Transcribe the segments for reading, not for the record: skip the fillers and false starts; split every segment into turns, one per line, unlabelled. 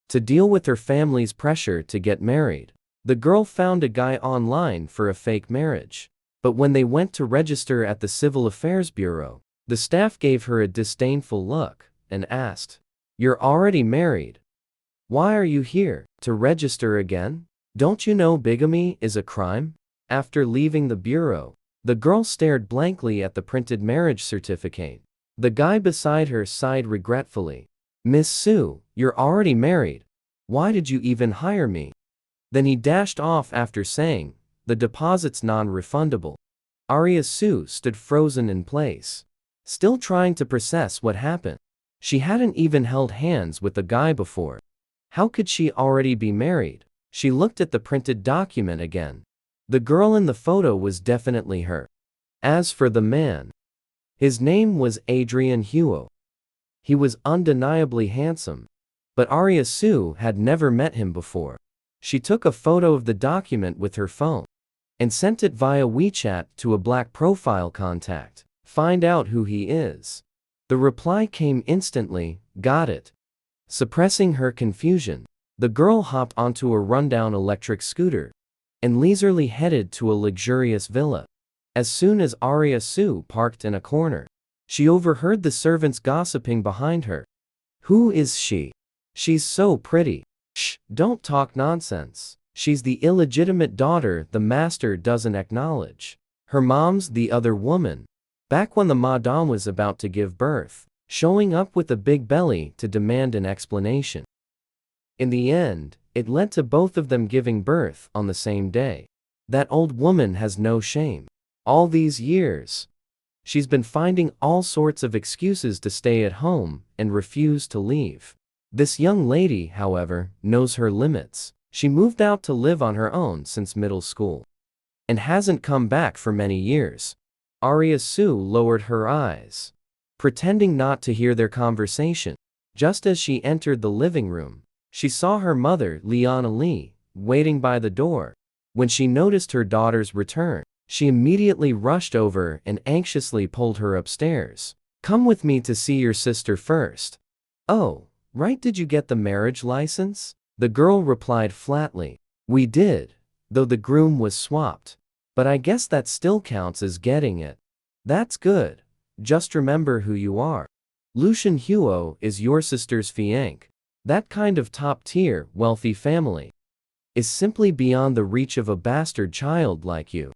to deal with her family's pressure to get married. The girl found a guy online for a fake marriage. But when they went to register at the Civil Affairs Bureau, the staff gave her a disdainful look and asked, "You're already married. Why are you here? To register again? Don't you know bigamy is a crime?" After leaving the bureau, the girl stared blankly at the printed marriage certificate. The guy beside her sighed regretfully. "Miss Su, you're already married. Why did you even hire me?" Then he dashed off after saying, "The deposit's non-refundable." Aria Su stood frozen in place, still trying to process what happened. She hadn't even held hands with the guy before. How could she already be married? She looked at the printed document again. The girl in the photo was definitely her. As for the man, his name was Adrian Huo. He was undeniably handsome, but Aria Su had never met him before. She took a photo of the document with her phone and sent it via WeChat to a black profile contact. "Find out who he is." The reply came instantly, "Got it." Suppressing her confusion, the girl hopped onto a rundown electric scooter and leisurely headed to a luxurious villa. As soon as Aria Su parked in a corner, she overheard the servants gossiping behind her. "Who is she? She's so pretty." "Shh, don't talk nonsense. She's the illegitimate daughter the master doesn't acknowledge. Her mom's the other woman." Back when the madame was about to give birth, showing up with a big belly to demand an explanation. In the end, it led to both of them giving birth on the same day. That old woman has no shame. All these years, she's been finding all sorts of excuses to stay at home and refuse to leave. This young lady, however, knows her limits. She moved out to live on her own since middle school and hasn't come back for many years. Aria Su lowered her eyes, pretending not to hear their conversation. Just as she entered the living room, she saw her mother, Liana Li, waiting by the door. When she noticed her daughter's return, she immediately rushed over and anxiously pulled her upstairs. "Come with me to see your sister first." "Oh, right, did you get the marriage license?" The girl replied flatly. "We did, though the groom was swapped. But I guess that still counts as getting it." "That's good. Just remember who you are. Lucian Huo is your sister's fiancé. That kind of top-tier, wealthy family is simply beyond the reach of a bastard child like you.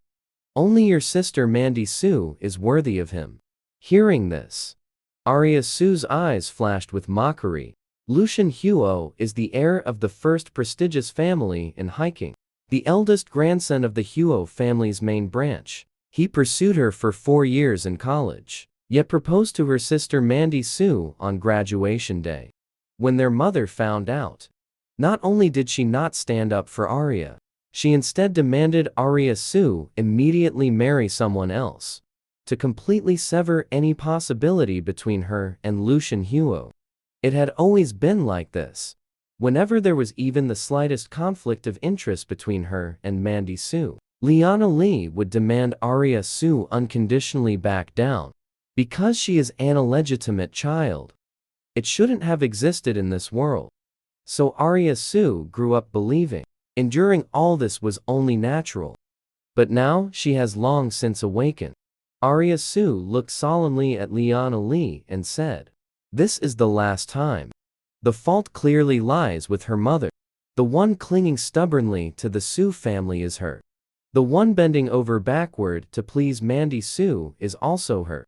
Only your sister Mandy Su is worthy of him." Hearing this, Aria Su's eyes flashed with mockery. Lucian Huo is the heir of the first prestigious family in hiking, the eldest grandson of the Huo family's main branch. He pursued her for 4 years in college, yet proposed to her sister Mandy Su on graduation day. When their mother found out, not only did she not stand up for Aria, she instead demanded Aria Su immediately marry someone else, to completely sever any possibility between her and Lucian Huo. It had always been like this. Whenever there was even the slightest conflict of interest between her and Mandy Su, Liana Li would demand Aria Su unconditionally back down. Because she is an illegitimate child, it shouldn't have existed in this world. So Aria Su grew up believing enduring all this was only natural. But now she has long since awakened. Aria Su looked solemnly at Liana Li and said, "This is the last time. The fault clearly lies with her mother. The one clinging stubbornly to the Su family is her. The one bending over backward to please Mandy Su is also her.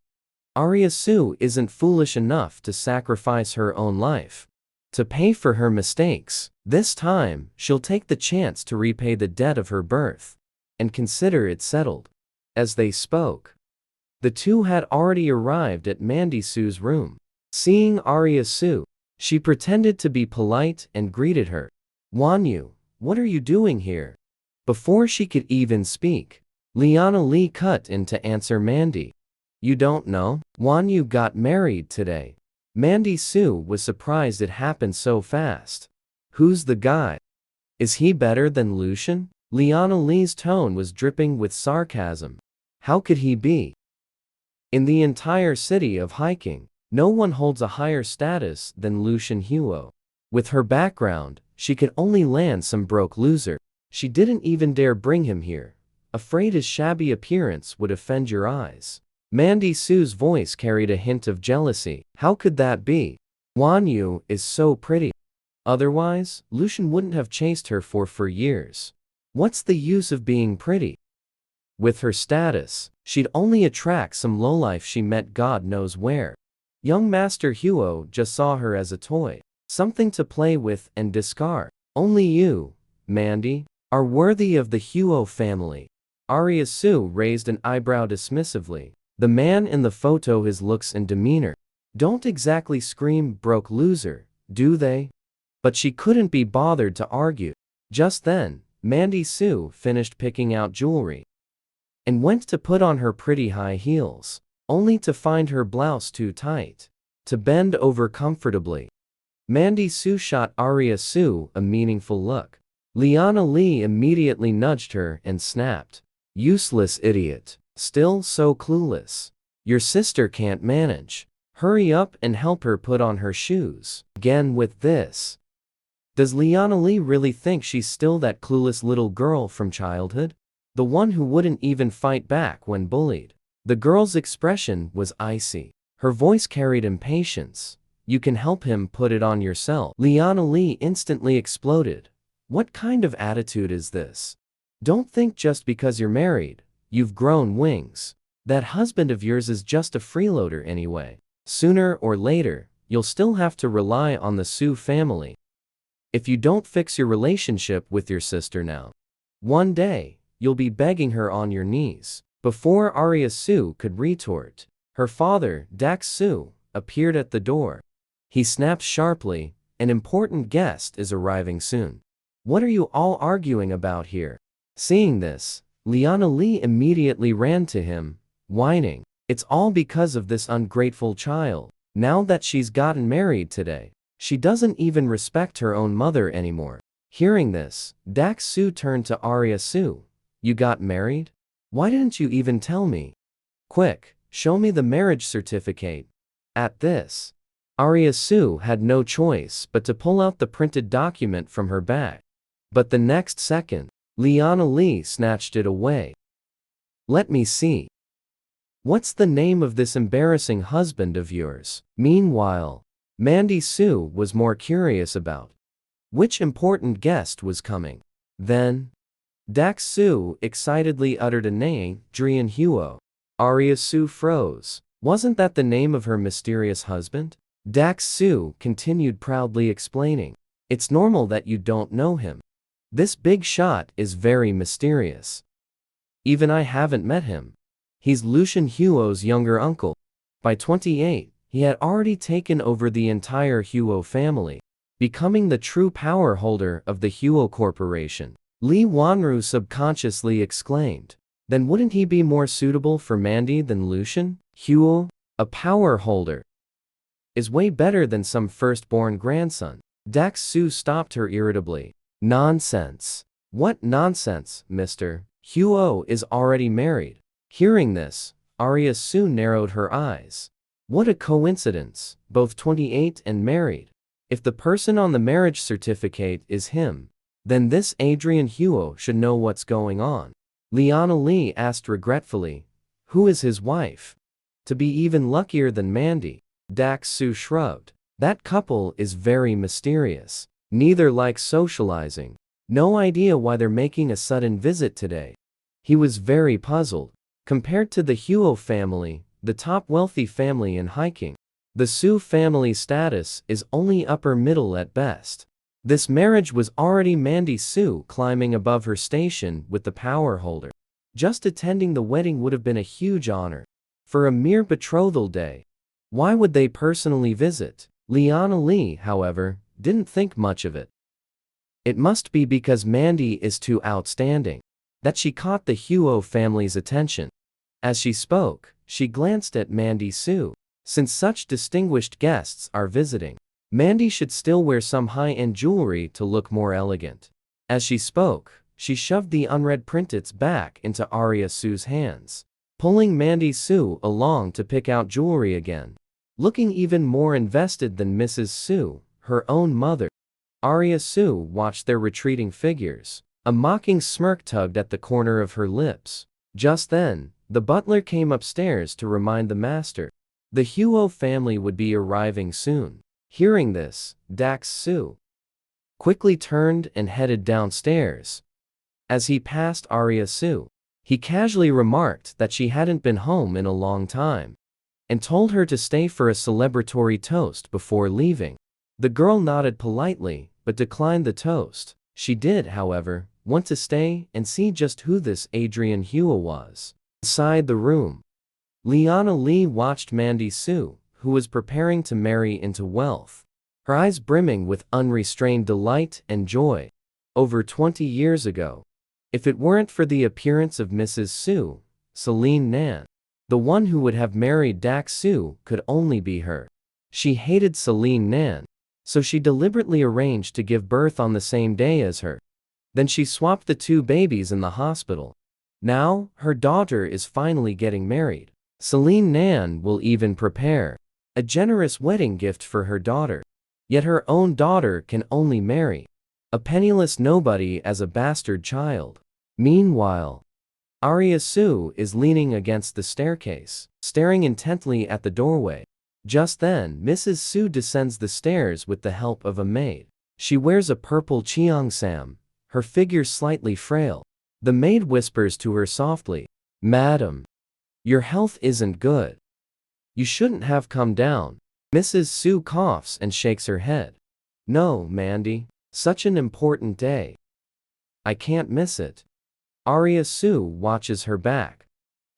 Aria Su isn't foolish enough to sacrifice her own life to pay for her mistakes. This time, she'll take the chance to repay the debt of her birth and consider it settled." As they spoke, the two had already arrived at Mandy Su's room. Seeing Aria Su, she pretended to be polite and greeted her. "Wanyu, what are you doing here?" Before she could even speak, Liana Li cut in to answer Mandy. "You don't know? Wanyu got married today." Mandy Su was surprised it happened so fast. "Who's the guy? Is he better than Lucian?" Liana Li's tone was dripping with sarcasm. "How could he be? In the entire city of hiking, no one holds a higher status than Lucian Huo. With her background, she could only land some broke loser. She didn't even dare bring him here, afraid his shabby appearance would offend your eyes. Mandy Su's voice carried a hint of jealousy. How could that be? Wan Yu is so pretty. Otherwise, Lucian wouldn't have chased her for years. What's the use of being pretty? With her status, she'd only attract some lowlife she met God knows where. Young Master Huo just saw her as a toy, something to play with and discard. Only you, Mandy, are worthy of the Huo family. Aria Su raised an eyebrow dismissively. The man in the photo, his looks and demeanor don't exactly scream broke loser, do they? But she couldn't be bothered to argue. Just then, Mandy Su finished picking out jewelry and went to put on her pretty high heels, only to find her blouse too tight to bend over comfortably. Mandy Su shot Aria Su a meaningful look. Liana Li immediately nudged her and snapped. Useless idiot. Still so clueless. Your sister can't manage. Hurry up and help her put on her shoes. Again with this. Does Liana Li really think she's still that clueless little girl from childhood? The one who wouldn't even fight back when bullied. The girl's expression was icy. Her voice carried impatience. You can help him put it on yourself. Liana Li instantly exploded. What kind of attitude is this? Don't think just because you're married, you've grown wings. That husband of yours is just a freeloader anyway. Sooner or later, you'll still have to rely on the Su family. If you don't fix your relationship with your sister now, one day, you'll be begging her on your knees. Before Aria Su could retort, her father, Dax Su, appeared at the door. He snapped sharply, an important guest is arriving soon. What are you all arguing about here? Seeing this, Liana Li immediately ran to him, whining. It's all because of this ungrateful child. Now that she's gotten married today, she doesn't even respect her own mother anymore. Hearing this, Dax Su turned to Aria Su. You got married? Why didn't you even tell me? Quick, show me the marriage certificate. At this, Aria Su had no choice but to pull out the printed document from her bag. But the next second, Liana Li snatched it away. Let me see. What's the name of this embarrassing husband of yours? Meanwhile, Mandy Su was more curious about which important guest was coming. Then, Dax Su excitedly uttered a name, Adrian Huo. Aria Su froze. Wasn't that the name of her mysterious husband? Dax Su continued proudly explaining. It's normal that you don't know him. This big shot is very mysterious. Even I haven't met him. He's Lucian Huo's younger uncle. By 28, he had already taken over the entire Huo family, becoming the true power holder of the Huo Corporation. Li Wanru subconsciously exclaimed. Then wouldn't he be more suitable for Mandy than Lucian? Huo, a power holder, is way better than some firstborn grandson. Dax Su stopped her irritably. Nonsense. What nonsense, mister? Huo is already married. Hearing this, Aria Su narrowed her eyes. What a coincidence, both 28 and married. If the person on the marriage certificate is him, then this Adrian Huo should know what's going on. Liana Li asked regretfully, who is his wife? To be even luckier than Mandy. Dax Su shrugged. That couple is very mysterious. Neither likes socializing. No idea why they're making a sudden visit today. He was very puzzled. Compared to the Huo family, the top wealthy family in hiking, the Su family status is only upper middle at best. This marriage was already Mandy Su climbing above her station with the power holder. Just attending the wedding would have been a huge honor. For a mere betrothal day, why would they personally visit? Liana Li, however, didn't think much of it. It must be because Mandy is too outstanding that she caught the Huo family's attention. As she spoke, she glanced at Mandy Su. Since such distinguished guests are visiting, Mandy should still wear some high-end jewelry to look more elegant. As she spoke, she shoved the unread printits back into Aria Su's hands, pulling Mandy Su along to pick out jewelry again. Looking even more invested than Mrs. Su, her own mother, Aria Su watched their retreating figures. A mocking smirk tugged at the corner of her lips. Just then, the butler came upstairs to remind the master. The Huo family would be arriving soon. Hearing this, Dax Su quickly turned and headed downstairs. As he passed Aria Su, he casually remarked that she hadn't been home in a long time, and told her to stay for a celebratory toast before leaving. The girl nodded politely, but declined the toast. She did, however, want to stay and see just who this Adrian Huo was. Inside the room, Liana Li watched Mandy Su, who was preparing to marry into wealth, her eyes brimming with unrestrained delight and joy. Over 20 years ago, if it weren't for the appearance of Mrs. Su, Celine Nan, the one who would have married Dax Su could only be her. She hated Celine Nan, so she deliberately arranged to give birth on the same day as her. Then she swapped the two babies in the hospital. Now, her daughter is finally getting married. Celine Nan will even prepare a generous wedding gift for her daughter. Yet her own daughter can only marry a penniless nobody as a bastard child. Meanwhile, Aria Su is leaning against the staircase, staring intently at the doorway. Just then, Mrs. Su descends the stairs with the help of a maid. She wears a purple cheongsam, her figure slightly frail. The maid whispers to her softly, "Madam, your health isn't good. You shouldn't have come down." Mrs. Su coughs and shakes her head. "No, Mandy, such an important day. I can't miss it." Aria Su watches her back,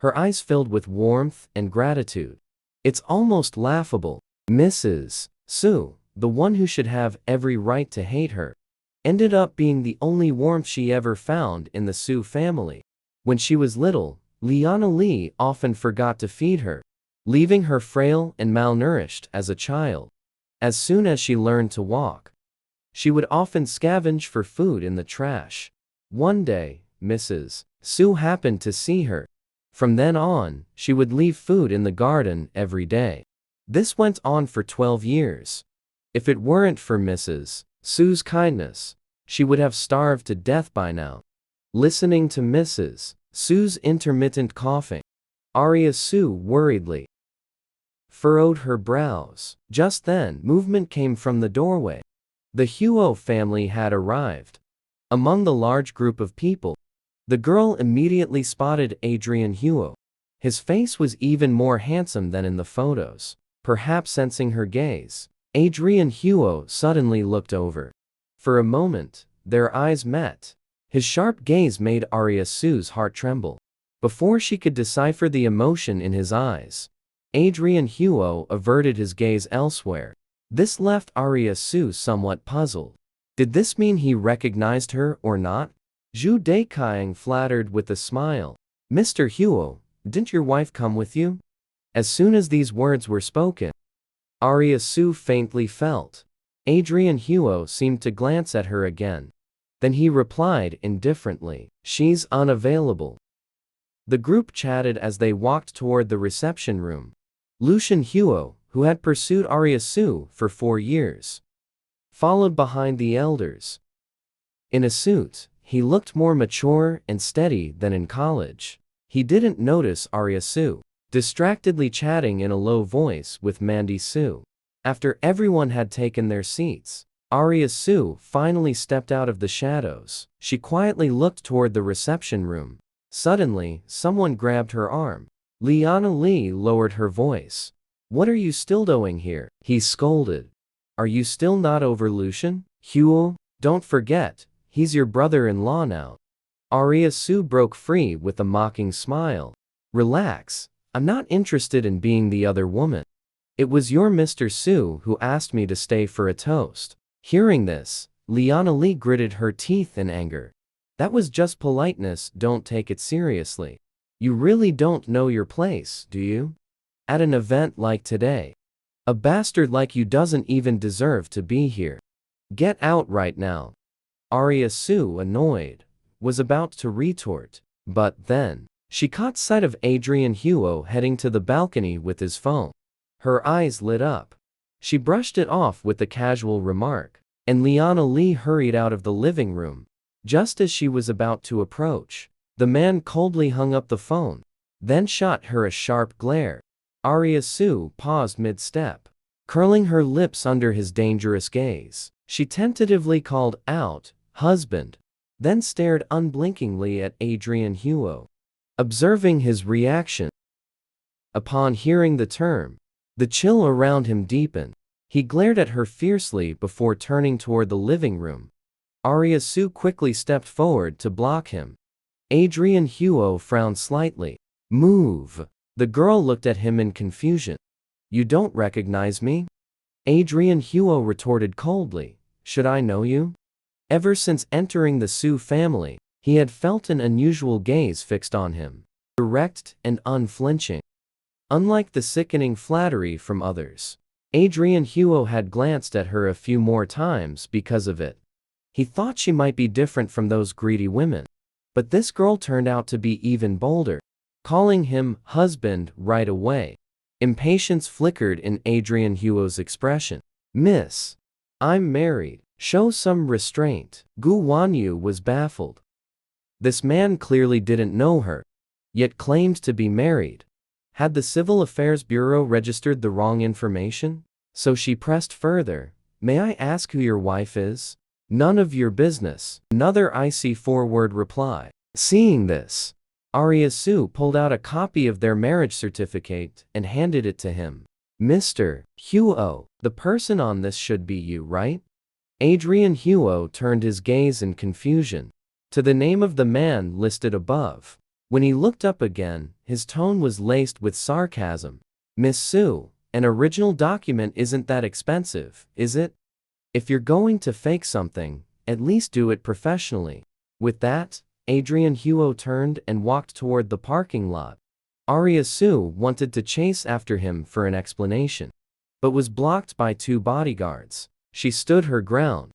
her eyes filled with warmth and gratitude. It's almost laughable. Mrs. Su, the one who should have every right to hate her, ended up being the only warmth she ever found in the Su family. When she was little, Liana Li often forgot to feed her, leaving her frail and malnourished as a child. As soon as she learned to walk, she would often scavenge for food in the trash. One day, Mrs. Su happened to see her. From then on, she would leave food in the garden every day. This went on for 12 years. If it weren't for Mrs. Su's kindness, she would have starved to death by now. Listening to Mrs. Su's intermittent coughing, Aria Su worriedly furrowed her brows. Just then, movement came from the doorway. The Huo family had arrived. Among the large group of people, the girl immediately spotted Adrian Huo. His face was even more handsome than in the photos. Perhaps sensing her gaze, Adrian Huo suddenly looked over. For a moment, their eyes met. His sharp gaze made Aria Su's heart tremble. Before she could decipher the emotion in his eyes, Adrian Huo averted his gaze elsewhere. This left Aria Su somewhat puzzled. Did this mean he recognized her or not? Zhu Daiqiang flattered with a smile. "Mr. Huo, didn't your wife come with you?" As soon as these words were spoken, Aria Su faintly felt. Adrian Huo seemed to glance at her again. Then he replied indifferently, "She's unavailable." The group chatted as they walked toward the reception room. Lucian Huo, who had pursued Aria Su for 4 years, followed behind the elders. In a suit, he looked more mature and steady than in college. He didn't notice Aria Su distractedly chatting in a low voice with Mandy Su. After everyone had taken their seats, Aria Su finally stepped out of the shadows. She quietly looked toward the reception room. Suddenly, someone grabbed her arm. Liana Li lowered her voice. "What are you still doing here?" he scolded. "Are you still not over Lucian? Huo, don't forget, he's your brother-in-law now." Aria Su broke free with a mocking smile. "Relax, I'm not interested in being the other woman. It was your Mr. Su who asked me to stay for a toast." Hearing this, Liana Li gritted her teeth in anger. "That was just politeness, don't take it seriously. You really don't know your place, do you? At an event like today, a bastard like you doesn't even deserve to be here. Get out right now." Aria Su, annoyed, was about to retort, but then she caught sight of Adrian Huo heading to the balcony with his phone. Her eyes lit up. She brushed it off with a casual remark, and Liana Li hurried out of the living room. Just as she was about to approach, the man coldly hung up the phone, then shot her a sharp glare. Aria Su paused mid-step, curling her lips under his dangerous gaze. She tentatively called out, "Husband," then stared unblinkingly at Adrian Huo, observing his reaction. Upon hearing the term, the chill around him deepened. He glared at her fiercely before turning toward the living room. Aria Su quickly stepped forward to block him. Adrian Huo frowned slightly. "Move." The girl looked at him in confusion. "You don't recognize me?" Adrian Huo retorted coldly. "Should I know you?" Ever since entering the Su family, he had felt an unusual gaze fixed on him, direct and unflinching. Unlike the sickening flattery from others, Adrian Huo had glanced at her a few more times because of it. He thought she might be different from those greedy women. But this girl turned out to be even bolder, calling him husband right away. Impatience flickered in Adrian Huo's expression. "Miss, I'm married. Show some restraint." Gu Wanyu was baffled. This man clearly didn't know her, yet claimed to be married. Had the Civil Affairs Bureau registered the wrong information? So she pressed further. "May I ask who your wife is?" "None of your business." Another icy four-word reply. Seeing this, Aria Su pulled out a copy of their marriage certificate and handed it to him. "Mr. Huo, the person on this should be you, right?" Adrian Huo turned his gaze in confusion to the name of the man listed above. When he looked up again, his tone was laced with sarcasm. "Miss Su, an original document isn't that expensive, is it? If you're going to fake something, at least do it professionally." With that, Adrian Huo turned and walked toward the parking lot. Aria Su wanted to chase after him for an explanation, but was blocked by two bodyguards. She stood her ground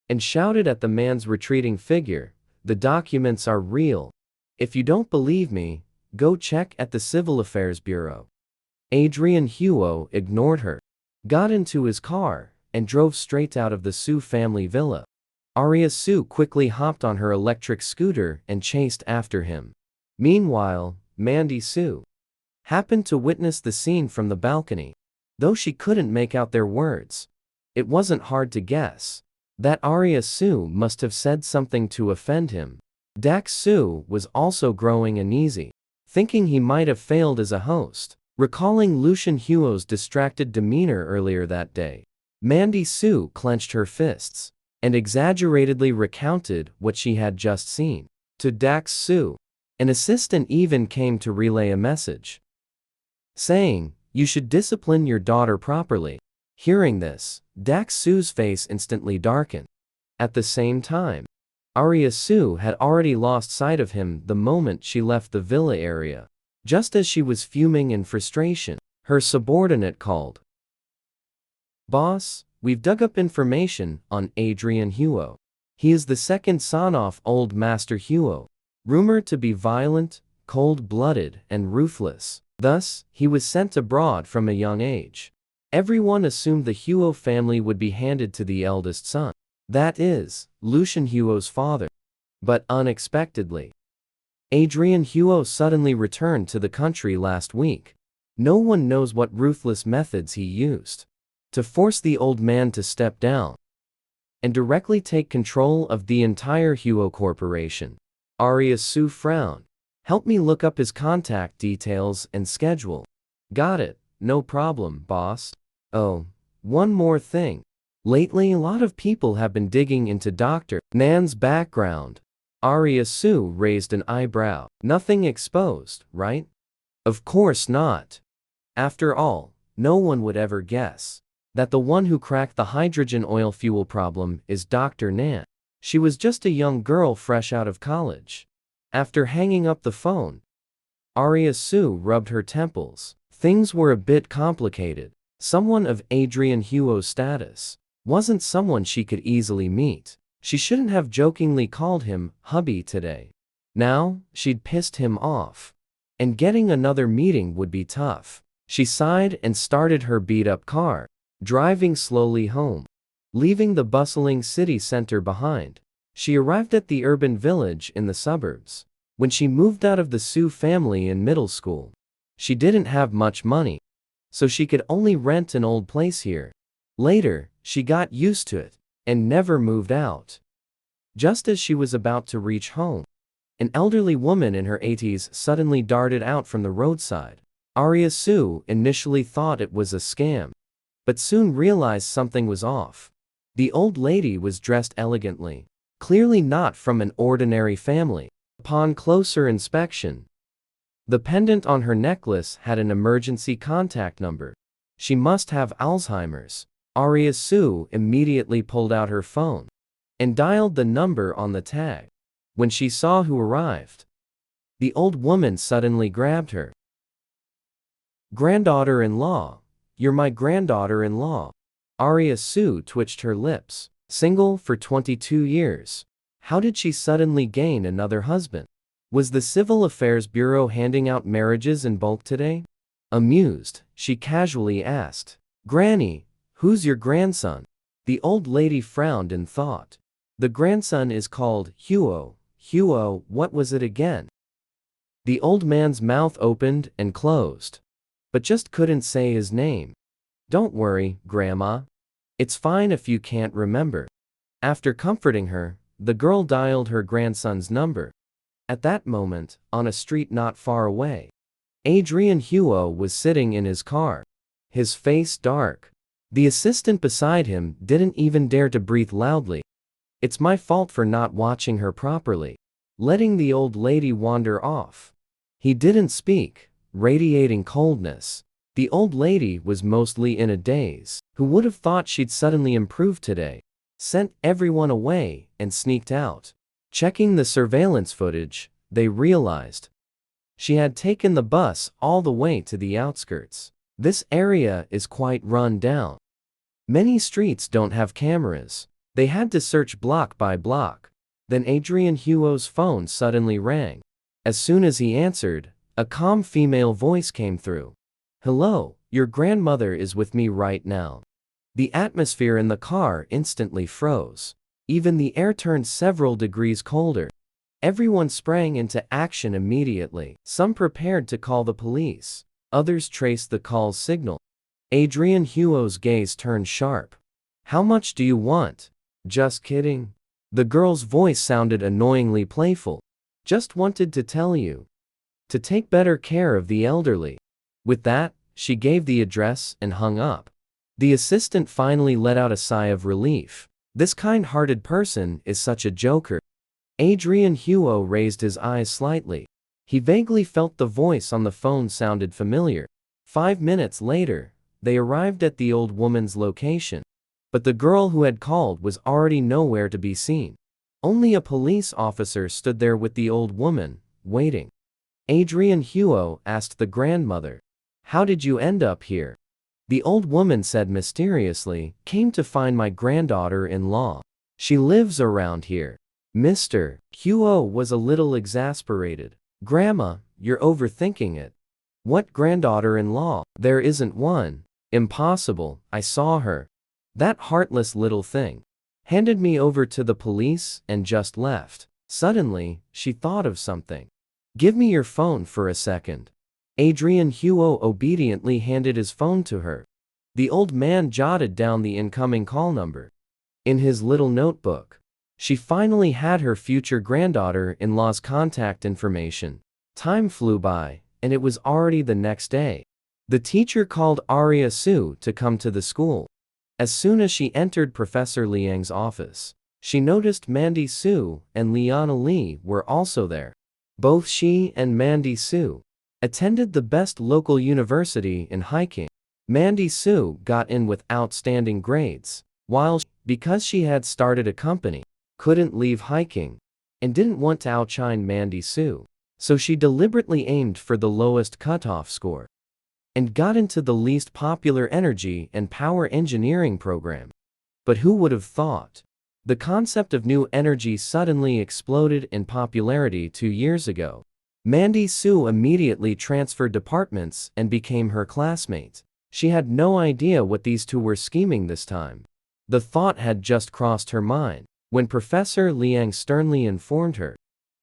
and shouted at the man's retreating figure, "The documents are real. If you don't believe me, go check at the Civil Affairs Bureau." Adrian Huo ignored her, got into his car, and drove straight out of the Su family villa. Aria Su quickly hopped on her electric scooter and chased after him. Meanwhile, Mandy Su happened to witness the scene from the balcony. Though she couldn't make out their words, it wasn't hard to guess that Aria Su must have said something to offend him. Dax Su was also growing uneasy, thinking he might have failed as a host. Recalling Lucian Huo's distracted demeanor earlier that day, Mandy Su clenched her fists and exaggeratedly recounted what she had just seen. To Dax Su, an assistant even came to relay a message, saying, "You should discipline your daughter properly." Hearing this, Dax Su's face instantly darkened. At the same time, Aria Su had already lost sight of him the moment she left the villa area. Just as she was fuming in frustration, her subordinate called. "Boss, we've dug up information on Adrian Huo. He is the second son of Old Master Huo, rumored to be violent, cold-blooded, and ruthless. Thus, he was sent abroad from a young age. Everyone assumed the Huo family would be handed to the eldest son, that is, Lucian Huo's father. But unexpectedly, Adrian Huo suddenly returned to the country last week. No one knows what ruthless methods he used to force the old man to step down and directly take control of the entire Huo corporation." Aria Su frowned. "Help me look up his contact details and schedule." "Got it, no problem, boss." "Oh, one more thing. Lately a lot of people have been digging into Dr. Nan's background." Aria Su raised an eyebrow. "Nothing exposed, right?" "Of course not. After all, no one would ever guess that the one who cracked the hydrogen oil fuel problem is Dr. Nan. She was just a young girl fresh out of college." After hanging up the phone, Aria Su rubbed her temples. Things were a bit complicated. Someone of Adrian Huo's status wasn't someone she could easily meet. She shouldn't have jokingly called him hubby today. Now, she'd pissed him off, and getting another meeting would be tough. She sighed and started her beat-up car, driving slowly home. leaving the bustling city center behind. She arrived at the urban village in the suburbs. When she moved out of the Su family in middle school, she didn't have much money, so she could only rent an old place here. Later, she got used to it and never moved out. Just as she was about to reach home, an elderly woman in her 80s suddenly darted out from the roadside. Aria Su initially thought it was a scam, but soon realized something was off. The old lady was dressed elegantly, clearly not from an ordinary family. Upon closer inspection, the pendant on her necklace had an emergency contact number. She must have Alzheimer's. Aria Su immediately pulled out her phone and dialed the number on the tag. When she saw who arrived, the old woman suddenly grabbed her. "Granddaughter-in-law, you're my granddaughter-in-law." Aria Su twitched her lips. Single for 22 years. How did she suddenly gain another husband? Was the Civil Affairs Bureau handing out marriages in bulk today? Amused, she casually asked, "Granny, who's your grandson?" The old lady frowned in thought. "The grandson is called Huo." Huo, what was it again? The old man's mouth opened and closed, but just couldn't say his name. "Don't worry, Grandma. It's fine if you can't remember." After comforting her, the girl dialed her grandson's number. At that moment, on a street not far away, Adrian Huo was sitting in his car, his face dark. The assistant beside him didn't even dare to breathe loudly. "It's my fault for not watching her properly," letting the old lady wander off. He didn't speak, radiating coldness. The old lady was mostly in a daze. Who would have thought she'd suddenly improved today? Sent everyone away and sneaked out. Checking the surveillance footage, they realized she had taken the bus all the way to the outskirts. This area is quite run down. Many streets don't have cameras. They had to search block by block. Then Adrian Huo's phone suddenly rang. As soon as he answered, a calm female voice came through. "Hello, your grandmother is with me right now." The atmosphere in the car instantly froze. Even the air turned several degrees colder. Everyone sprang into action immediately. Some prepared to call the police. Others traced the call's signal. Adrian Huo's gaze turned sharp. "How much do you want?" "Just kidding." The girl's voice sounded annoyingly playful. "Just wanted to tell you to take better care of the elderly." With that, she gave the address and hung up. The assistant finally let out a sigh of relief. This kind-hearted person is such a joker. Adrian Huo raised his eyes slightly. He vaguely felt the voice on the phone sounded familiar. 5 minutes later, they arrived at the old woman's location. But the girl who had called was already nowhere to be seen. Only a police officer stood there with the old woman, waiting. Adrian Huo asked the grandmother, "How did you end up here?" The old woman said mysteriously, "Came to find my granddaughter-in-law. She lives around here." Mr. Huo was a little exasperated. "Grandma, you're overthinking it. What granddaughter-in-law? There isn't one." "Impossible, I saw her. That heartless little thing handed me over to the police and just left." Suddenly, she thought of something. "Give me your phone for a second." Adrian Huo obediently handed his phone to her. The old man jotted down the incoming call number in his little notebook. She finally had her future granddaughter-in-law's contact information. Time flew by, and it was already the next day. The teacher called Aria Su to come to the school. As soon as she entered Professor Liang's office, she noticed Mandy Su and Liana Li were also there. Both she and Mandy Su attended the best local university in hiking. Mandy Su got in with outstanding grades, while because she had started a company, couldn't leave hiking, and didn't want to outshine Mandy Su, so she deliberately aimed for the lowest cutoff score and got into the least popular energy and power engineering program. But who would have thought? The concept of new energy suddenly exploded in popularity 2 years ago. Mandy Su immediately transferred departments and became her classmate. She had no idea what these two were scheming this time. The thought had just crossed her mind when Professor Liang sternly informed her,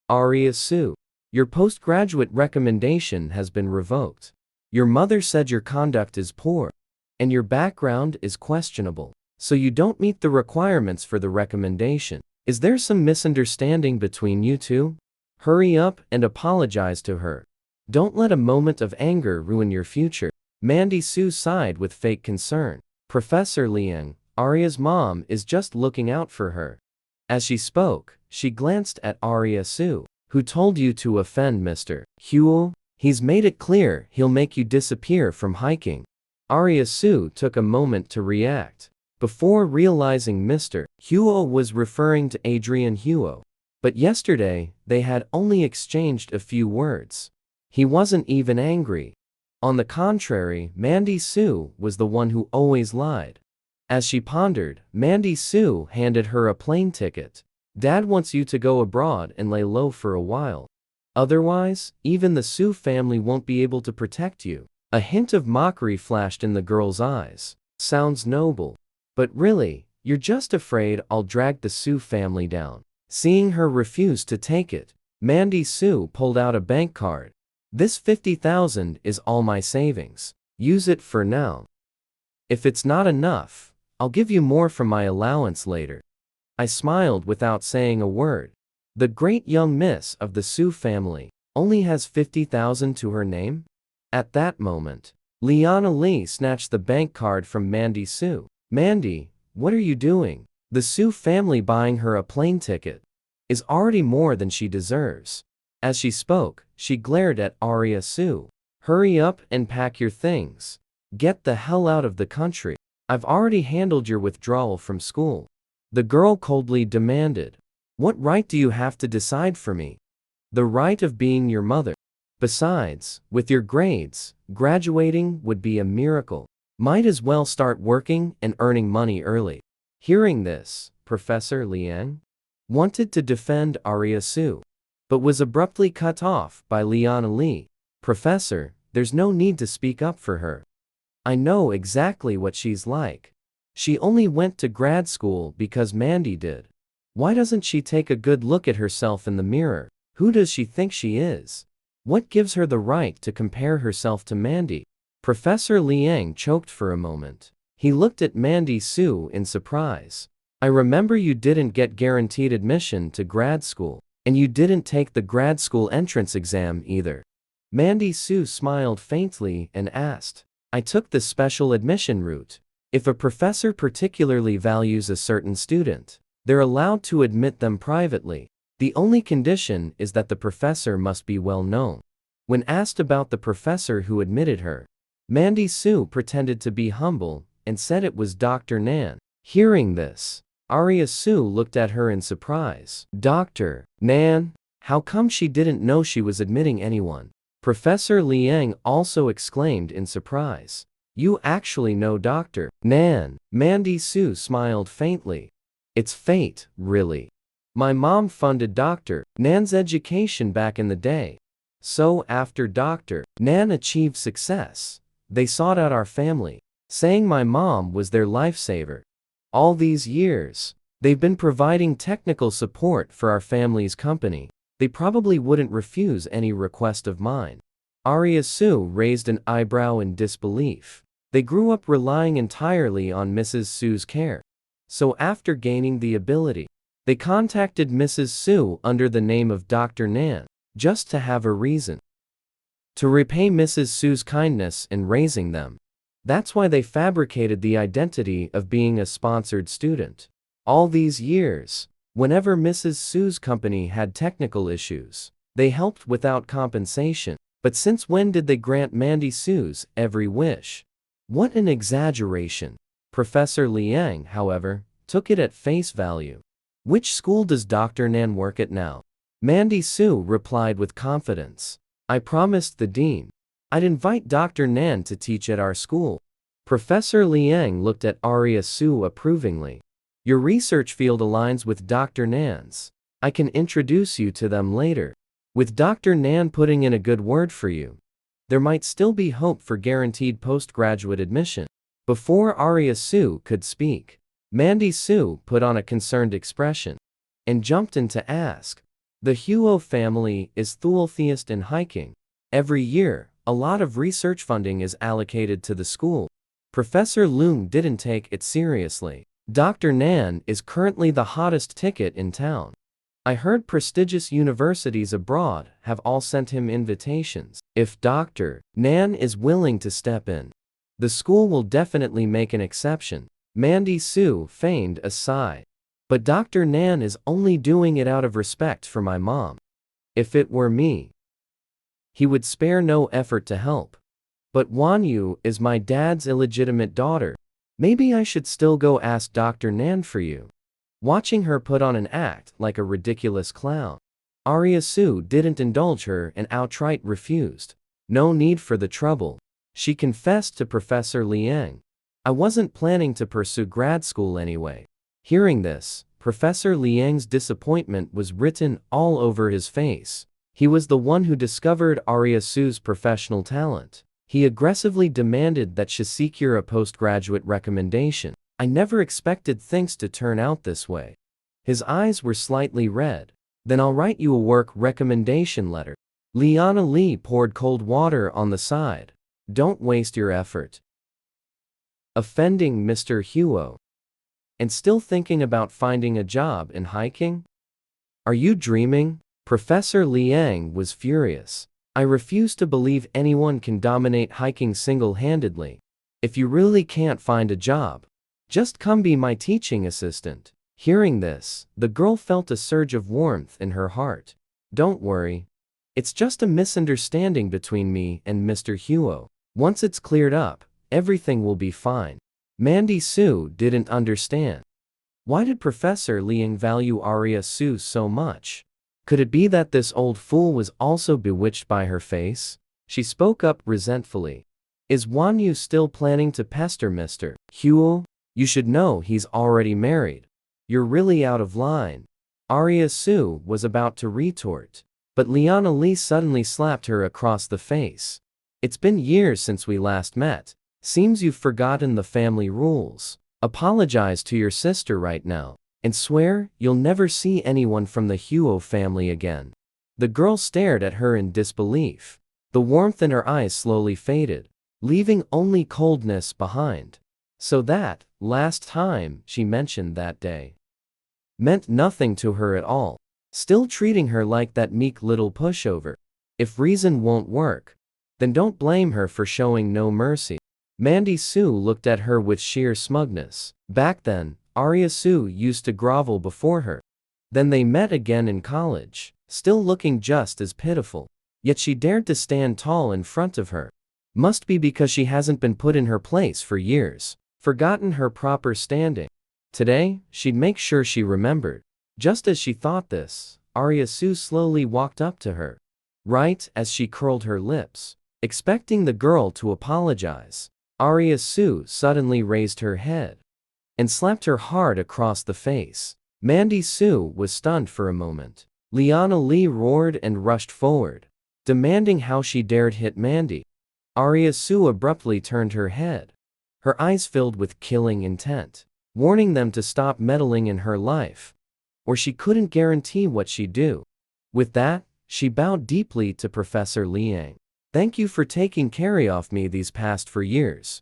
Aria Su, your postgraduate recommendation has been revoked. Your mother said your conduct is poor, and your background is questionable, so you don't meet the requirements for the recommendation. Is there some misunderstanding between you two? Hurry up and apologize to her. Don't let a moment of anger ruin your future. Mandy Su sighed with fake concern. Professor Liang, Aria's mom, is just looking out for her. As she spoke, she glanced at Aria Su. Who told you to offend Mr. Huo? He's made it clear he'll make you disappear from hiking. Aria Su took a moment to react, before realizing Mr. Huo was referring to Adrian Huo. But yesterday, they had only exchanged a few words. He wasn't even angry. On the contrary, Mandy Su was the one who always lied. As she pondered, Mandy Su handed her a plane ticket. Dad wants you to go abroad and lay low for a while. Otherwise, even the Su family won't be able to protect you. A hint of mockery flashed in the girl's eyes. Sounds noble. But really, you're just afraid I'll drag the Su family down. Seeing her refuse to take it, Mandy Su pulled out a bank card. This 50,000 is all my savings. Use it for now. If it's not enough, I'll give you more from my allowance later. I smiled without saying a word. The great young miss of the Su family only has 50,000 to her name? At that moment, Liana Li snatched the bank card from Mandy Su. Mandy, what are you doing? The Su family buying her a plane ticket is already more than she deserves. As she spoke, she glared at Aria Su. Hurry up and pack your things. Get the hell out of the country. I've already handled your withdrawal from school. The girl coldly demanded. What right do you have to decide for me? The right of being your mother. Besides, with your grades, graduating would be a miracle. Might as well start working and earning money early. Hearing this, Professor Liang wanted to defend Aria Su, but was abruptly cut off by Liana Li. Professor, there's no need to speak up for her. I know exactly what she's like. She only went to grad school because Mandy did. Why doesn't she take a good look at herself in the mirror? Who does she think she is? What gives her the right to compare herself to Mandy? Professor Liang choked for a moment. He looked at Mandy Su in surprise. I remember you didn't get guaranteed admission to grad school, and you didn't take the grad school entrance exam either. Mandy Su smiled faintly and asked, I took the special admission route. If a professor particularly values a certain student, they're allowed to admit them privately. The only condition is that the professor must be well known. When asked about the professor who admitted her, Mandy Su pretended to be humble and said it was Dr. Nan. Hearing this, Aria Su looked at her in surprise. Dr. Nan? How come she didn't know she was admitting anyone? Professor Liang also exclaimed in surprise. You actually know Dr. Nan. Mandy Su smiled faintly. It's fate, really. My mom funded Dr. Nan's education back in the day. So after Dr. Nan achieved success, they sought out our family, saying my mom was their lifesaver. All these years, they've been providing technical support for our family's company. They probably wouldn't refuse any request of mine. Aria Su raised an eyebrow in disbelief. They grew up relying entirely on Mrs. Su's care. So after gaining the ability, they contacted Mrs. Su under the name of Dr. Nan, just to have a reason to repay Mrs. Su's kindness in raising them. That's why they fabricated the identity of being a sponsored student. All these years, whenever Mrs. Su's company had technical issues, they helped without compensation. But since when did they grant Mandy Su's every wish? What an exaggeration. Professor Liang, however, took it at face value. Which school does Dr. Nan work at now? Mandy Su replied with confidence. I promised the dean I'd invite Dr. Nan to teach at our school. Professor Liang looked at Aria Su approvingly. Your research field aligns with Dr. Nan's. I can introduce you to them later. With Dr. Nan putting in a good word for you, there might still be hope for guaranteed postgraduate admission. Before Aria Su could speak, Mandy Su put on a concerned expression and jumped in to ask. The Huo family is theist in hiking. Every year, a lot of research funding is allocated to the school. Professor Loom didn't take it seriously. Dr. Nan is currently the hottest ticket in town. I heard prestigious universities abroad have all sent him invitations. If Dr. Nan is willing to step in, the school will definitely make an exception. Mandy Su feigned a sigh. But Dr. Nan is only doing it out of respect for my mom. If it were me, he would spare no effort to help. But Wan Yu is my dad's illegitimate daughter. Maybe I should still go ask Dr. Nan for you. Watching her put on an act like a ridiculous clown, Aria Su didn't indulge her and outright refused. No need for the trouble. She confessed to Professor Liang. I wasn't planning to pursue grad school anyway. Hearing this, Professor Liang's disappointment was written all over his face. He was the one who discovered Aria Su's professional talent. He aggressively demanded that she secure a postgraduate recommendation. I never expected things to turn out this way. His eyes were slightly red. Then I'll write you a work recommendation letter. Liana Li poured cold water on the side. Don't waste your effort. Offending Mr. Huo. And still thinking about finding a job in hiking? Are you dreaming? Professor Liang was furious. I refuse to believe anyone can dominate hiking single-handedly. If you really can't find a job, just come be my teaching assistant. Hearing this, the girl felt a surge of warmth in her heart. Don't worry. It's just a misunderstanding between me and Mr. Huo. Once it's cleared up, everything will be fine. Mandy Su didn't understand. Why did Professor Liang value Aria Su so much? Could it be that this old fool was also bewitched by her face? She spoke up resentfully. Is Wan Yu still planning to pester Mr. Huo? You should know he's already married. You're really out of line. Aria Su was about to retort, but Liana Li suddenly slapped her across the face. It's been years since we last met. Seems you've forgotten the family rules. Apologize to your sister right now, and swear you'll never see anyone from the Huo family again. The girl stared at her in disbelief. The warmth in her eyes slowly faded, leaving only coldness behind. So that, last time she mentioned that day, meant nothing to her at all, still treating her like that meek little pushover. If reason won't work, then don't blame her for showing no mercy. Mandy Su looked at her with sheer smugness. Back then, Aria Su used to grovel before her. Then they met again in college, still looking just as pitiful. Yet she dared to stand tall in front of her. Must be because she hasn't been put in her place for years, forgotten her proper standing. Today, she'd make sure she remembered. Just as she thought this, Aria Su slowly walked up to her. Right as she curled her lips, expecting the girl to apologize, Aria Su suddenly raised her head and slapped her hard across the face. Mandy Su was stunned for a moment. Liana Li roared and rushed forward, demanding how she dared hit Mandy. Aria Su abruptly turned her head, her eyes filled with killing intent, warning them to stop meddling in her life, or she couldn't guarantee what she'd do. With that, she bowed deeply to Professor Liang. Thank you for taking care of me these past 4 years.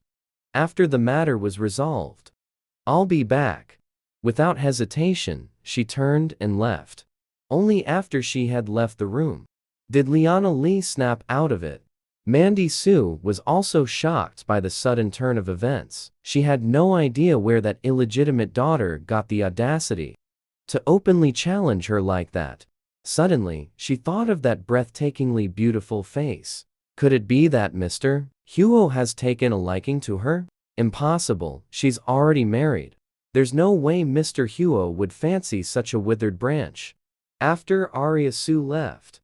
After the matter was resolved, I'll be back. Without hesitation, she turned and left. Only after she had left the room did Liana Li snap out of it. Mandy Su was also shocked by the sudden turn of events. She had no idea where that illegitimate daughter got the audacity to openly challenge her like that. Suddenly, she thought of that breathtakingly beautiful face. Could it be that Mr. Huo has taken a liking to her? Impossible, she's already married. There's no way Mr. Huo would fancy such a withered branch. After Aria Su left,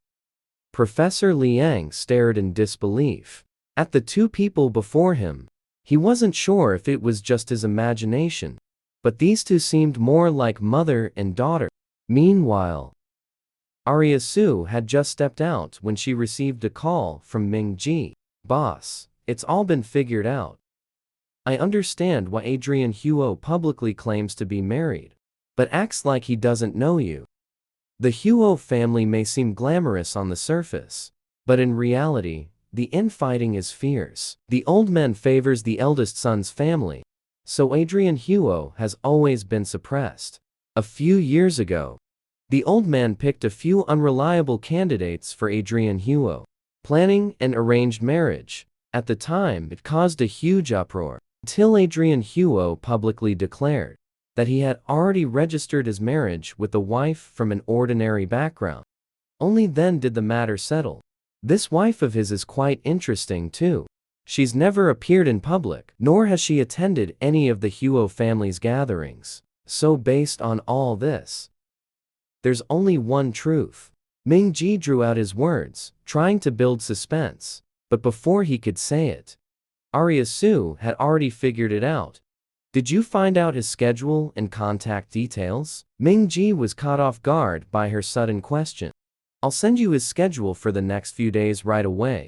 Professor Liang stared in disbelief at the two people before him. He wasn't sure if it was just his imagination, but these two seemed more like mother and daughter. Meanwhile, Aria Su had just stepped out when she received a call from Ming Ji. Boss, it's all been figured out. I understand why Adrian Huo publicly claims to be married, but acts like he doesn't know you. The Huo family may seem glamorous on the surface, but in reality, the infighting is fierce. The old man favors the eldest son's family, so Adrian Huo has always been suppressed. A few years ago, the old man picked a few unreliable candidates for Adrian Huo, planning an arranged marriage. At the time, it caused a huge uproar, until Adrian Huo publicly declared that he had already registered his marriage with a wife from an ordinary background. Only then did the matter settle. This wife of his is quite interesting too. She's never appeared in public, nor has she attended any of the Huo family's gatherings. So based on all this, there's only one truth. Mingji drew out his words, trying to build suspense, but before he could say it, Aria Su had already figured it out. Did you find out his schedule and contact details? Mingji was caught off guard by her sudden question. I'll send you his schedule for the next few days right away.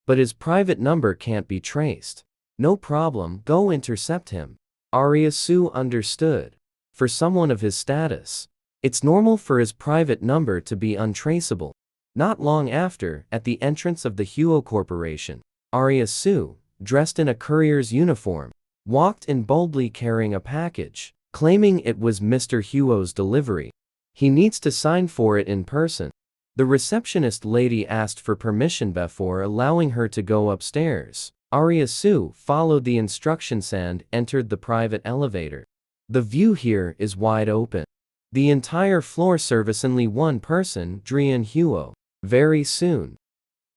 But his private number can't be traced. No problem, go intercept him. Aria Su understood. For someone of his status, it's normal for his private number to be untraceable. Not long after, at the entrance of the Huo Corporation, Aria Su, dressed in a courier's uniform, walked in boldly carrying a package, claiming it was Mr. Huo's delivery. He needs to sign for it in person. The receptionist lady asked for permission before allowing her to go upstairs. Aria Su followed the instructions and entered the private elevator. The view here is wide open. The entire floor serves only one person, Adrian Huo. Very soon,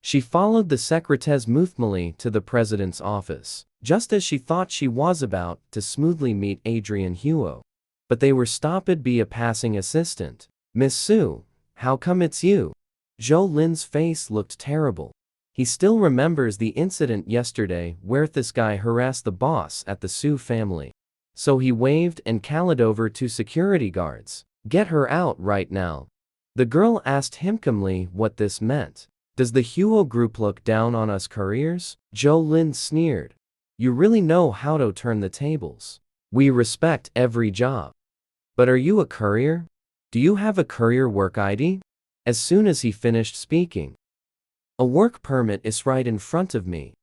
she followed the secretaire smoothly to the president's office, just as she thought she was about to smoothly meet Adrian Huo. But they were stopped by a passing assistant. Miss Su, how come it's you? Zhou Lin's face looked terrible. He still remembers the incident yesterday where this guy harassed the boss at the Su family. So he waved and called over to security guards. Get her out right now. The girl asked him calmly what this meant. Does the Huo group look down on us couriers? Zhou Lin sneered. You really know how to turn the tables. We respect every job. But are you a courier? Do you have a courier work ID? As soon as he finished speaking, a work permit is right in front of me.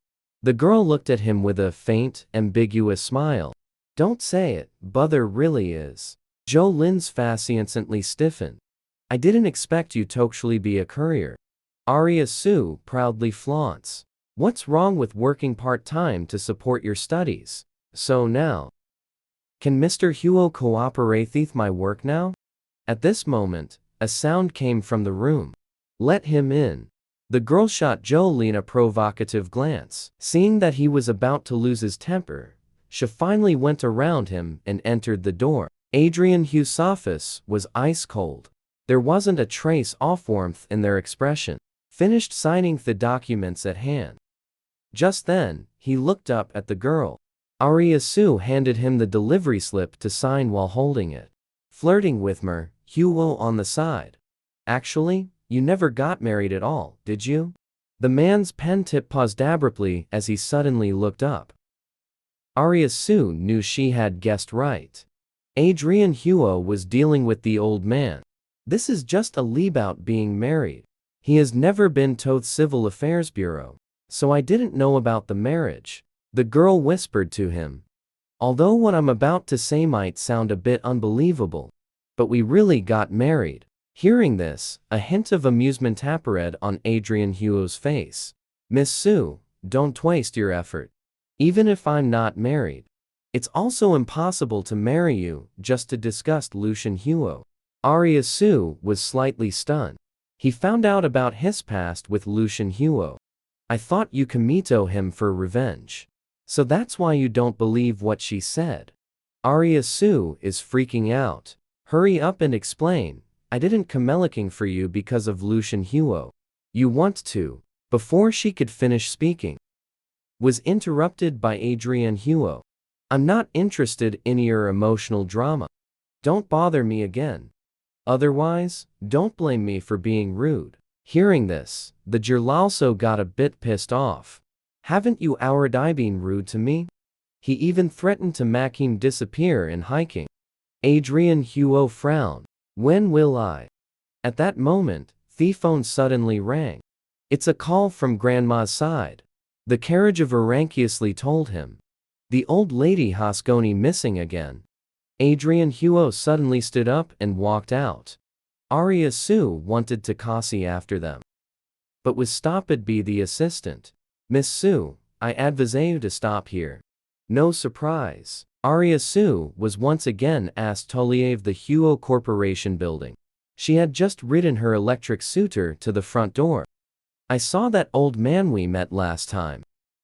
The girl looked at him with a faint, ambiguous smile. Don't say it, but there really is. Zhou Lin's face instantly stiffened. I didn't expect you to actually be a courier. Aria Su proudly flaunts. What's wrong with working part-time to support your studies? So now, can Mr. Huo cooperate with my work now? At this moment, a sound came from the room. Let him in. The girl shot Zhou Lin a provocative glance. Seeing that he was about to lose his temper, she finally went around him and entered the door. Adrian Huo's office was ice cold. There wasn't a trace of warmth in their expression. Finished signing the documents at hand. Just then, he looked up at the girl. Aria Su handed him the delivery slip to sign while holding it. Flirting with Mer, Huo on the side. Actually, you never got married at all, did you? The man's pen tip paused abruptly as he suddenly looked up. Aria Su knew she had guessed right. Adrian Huo was dealing with the old man. This is just a lie about being married. He has never been to the Civil Affairs Bureau, so I didn't know about the marriage. The girl whispered to him. Although what I'm about to say might sound a bit unbelievable, but we really got married. Hearing this, a hint of amusement appeared on Adrian Huo's face. Miss Su, don't waste your effort. Even if I'm not married, it's also impossible to marry you just to discuss Lucian Huo. Aria Su was slightly stunned. He found out about his past with Lucian Huo. I thought you commito him for revenge. So that's why you don't believe what she said. Aria Su is freaking out. Hurry up and explain. I didn't camelicking for you because of Lucian Huo. You want to. Before she could finish speaking, was interrupted by Adrian Huo. I'm not interested in your emotional drama. Don't bother me again. Otherwise, don't blame me for being rude. Hearing this, the girl also got a bit pissed off. Haven't you already been rude to me? He even threatened to make him disappear in hiking. Adrian Huo frowned. When will I? At that moment, the phone suddenly rang. It's a call from Grandma's side. The carriage of Arankiously told him. The old lady has gone missing again. Adrian Huo suddenly stood up and walked out. Aria Su wanted to cosy after them, but was stopped by the assistant. Miss Su, I advise you to stop here. No surprise. Aria Su was once again asked to leave the Huo Corporation building. She had just ridden her electric scooter to the front door. I saw that old man we met last time,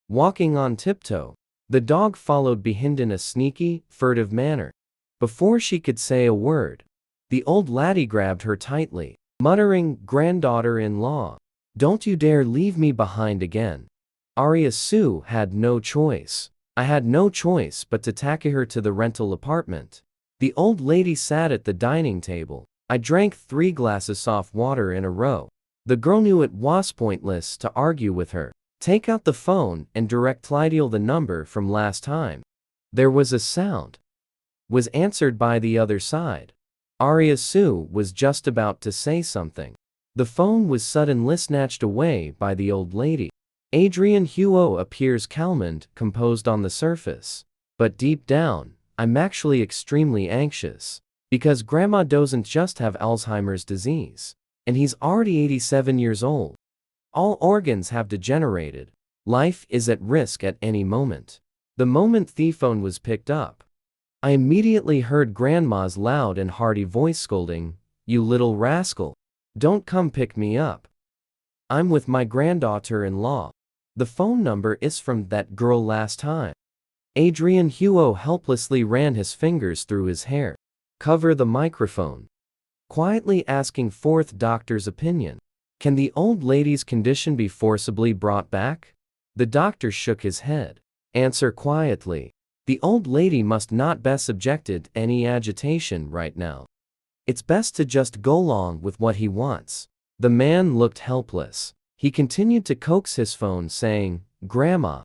walking on tiptoe. The dog followed behind in a sneaky, furtive manner. Before she could say a word, the old laddie grabbed her tightly, muttering, "Granddaughter-in-law, don't you dare leave me behind again." Aria Su had no choice. I had no choice but to take her to the rental apartment. The old lady sat at the dining table. I drank 3 glasses soft water in a row. The girl knew it was pointless to argue with her. Take out the phone and direct dial the number from last time. There was a sound. Was answered by the other side. Aria Su was just about to say something. The phone was suddenly snatched away by the old lady. Adrian Huo appears calm and composed on the surface. But deep down, I'm actually extremely anxious. Because Grandma doesn't just have Alzheimer's disease. And he's already 87 years old. All organs have degenerated. Life is at risk at any moment. The moment the phone was picked up, I immediately heard Grandma's loud and hearty voice scolding, "You little rascal. Don't come pick me up. I'm with my granddaughter-in-law. The phone number is from that girl last time." Adrian Huo helplessly ran his fingers through his hair. Cover the microphone. Quietly asking fourth doctor's opinion. Can the old lady's condition be forcibly brought back? The doctor shook his head. Answer quietly. The old lady must not be subjected to any agitation right now. It's best to just go along with what he wants. The man looked helpless. He continued to coax his phone saying, "Grandma,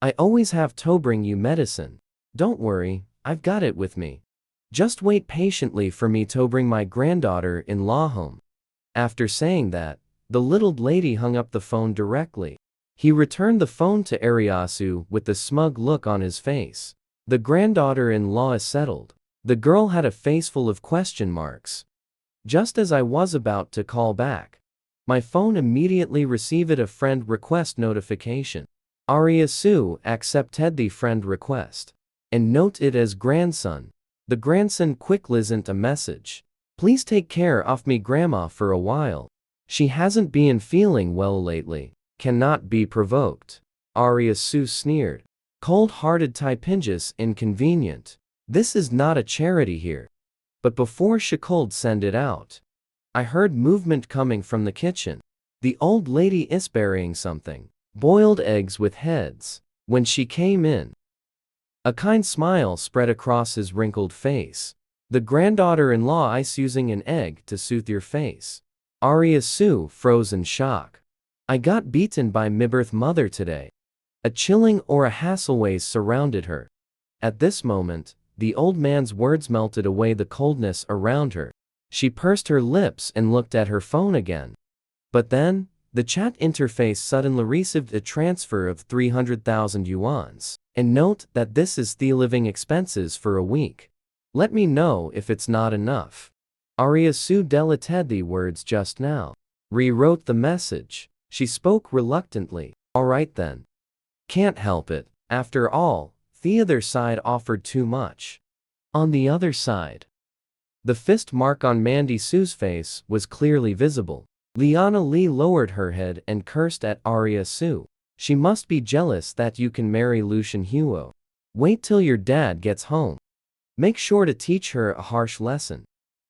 I always have to bring you medicine. Don't worry, I've got it with me. Just wait patiently for me to bring my granddaughter-in-law home." After saying that, the little lady hung up the phone directly. He returned the phone to Aria Su with the smug look on his face. The granddaughter-in-law is settled. The girl had a face full of question marks. Just as I was about to call back, my phone immediately received a friend request notification. Aria Su accepted the friend request and note it as grandson. The grandson quick listened a message. "Please take care of me grandma for a while. She hasn't been feeling well lately. Cannot be provoked." Aria Su sneered. Cold-hearted typingus inconvenient. This is not a charity here. But before she could send it out, I heard movement coming from the kitchen. The old lady is burying something. Boiled eggs with heads. When she came in, a kind smile spread across his wrinkled face. "The granddaughter-in-law is using an egg to soothe your face." Aria Su froze in shock. I got beaten by my birth mother today. A chilling aura Hasselways surrounded her. At this moment, the old man's words melted away the coldness around her. She pursed her lips and looked at her phone again. But then, the chat interface suddenly received a transfer of 300,000 yuans. And note that this is the living expenses for a week. Let me know if it's not enough. Aria Su deleted the words just now. Rewrote the message. She spoke reluctantly. "Alright then. Can't help it. After all, the other side offered too much." On the other side, the fist mark on Mandy Su's face was clearly visible. Liana Li lowered her head and cursed at Aria Su. "She must be jealous that you can marry Lucian Huo. Wait till your dad gets home. Make sure to teach her a harsh lesson."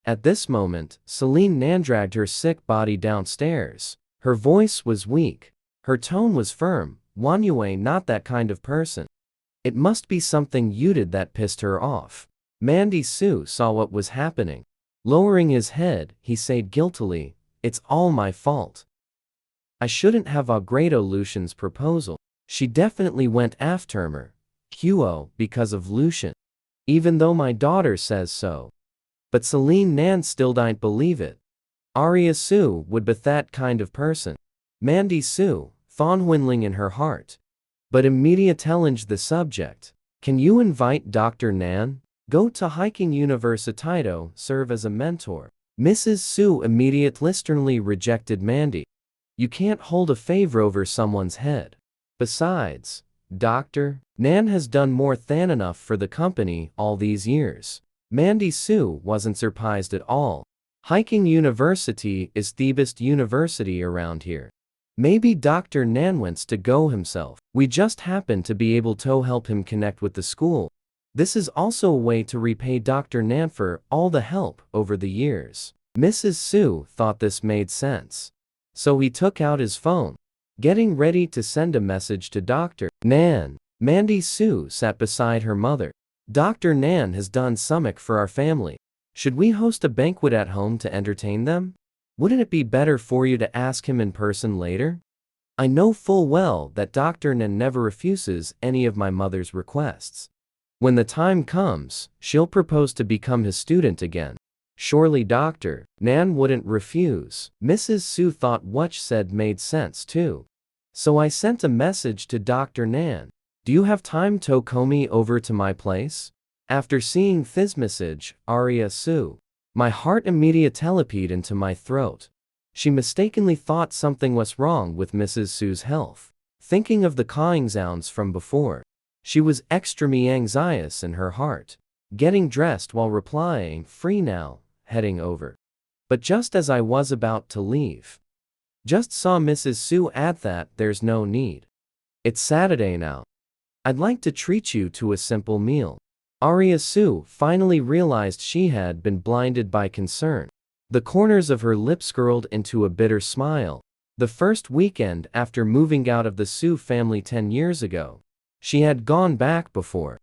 At this moment, Celine Nan dragged her sick body downstairs. Her voice was weak. Her tone was firm. "Wan Yue not that kind of person. It must be something you did that pissed her off." Mandy Su saw what was happening. Lowering his head, he said guiltily, "It's all my fault. I shouldn't have agreed to Lucian's proposal. She definitely went after her. Huo, because of Lucian. Even though my daughter says so. But Celine Nan still don't believe it. Aria Su would be that kind of person. Mandy Su, thonwinling in her heart. But immediate challenged the subject. Can you invite Dr. Nan? Go to hiking Universitato, serve as a mentor. Mrs. Su immediately sternly rejected Mandy. You can't hold a favor over someone's head. Besides, Dr. Nan has done more than enough for the company all these years. Mandy Su wasn't surprised at all. Hiking University is the best university around here. Maybe Dr. Nan wants to go himself. We just happen to be able to help him connect with the school. This is also a way to repay Dr. Nan for all the help over the years. Mrs. Su thought this made sense. So he took out his phone, getting ready to send a message to Dr. Nan. Mandy Su sat beside her mother. Dr. Nan has done something for our family. Should we host a banquet at home to entertain them? Wouldn't it be better for you to ask him in person later? I know full well that Dr. Nan never refuses any of my mother's requests. When the time comes, she'll propose to become his student again. Surely Dr. Nan wouldn't refuse. Mrs. Su thought what she said made sense too. So I sent a message to Dr. Nan. Do you have time to come over to my place? After seeing this message, Aria Su, my heart immediately leaped into my throat. She mistakenly thought something was wrong with Mrs. Su's health. Thinking of the cawing sounds from before, she was extremely anxious in her heart. Getting dressed while replying, free now, heading over. But just as I was about to leave, just saw Mrs. Su add that there's no need. It's Saturday now. I'd like to treat you to a simple meal. Aria Su finally realized she had been blinded by concern. The corners of her lips curled into a bitter smile. The first weekend after moving out of the Su family 10 years ago, she had gone back before.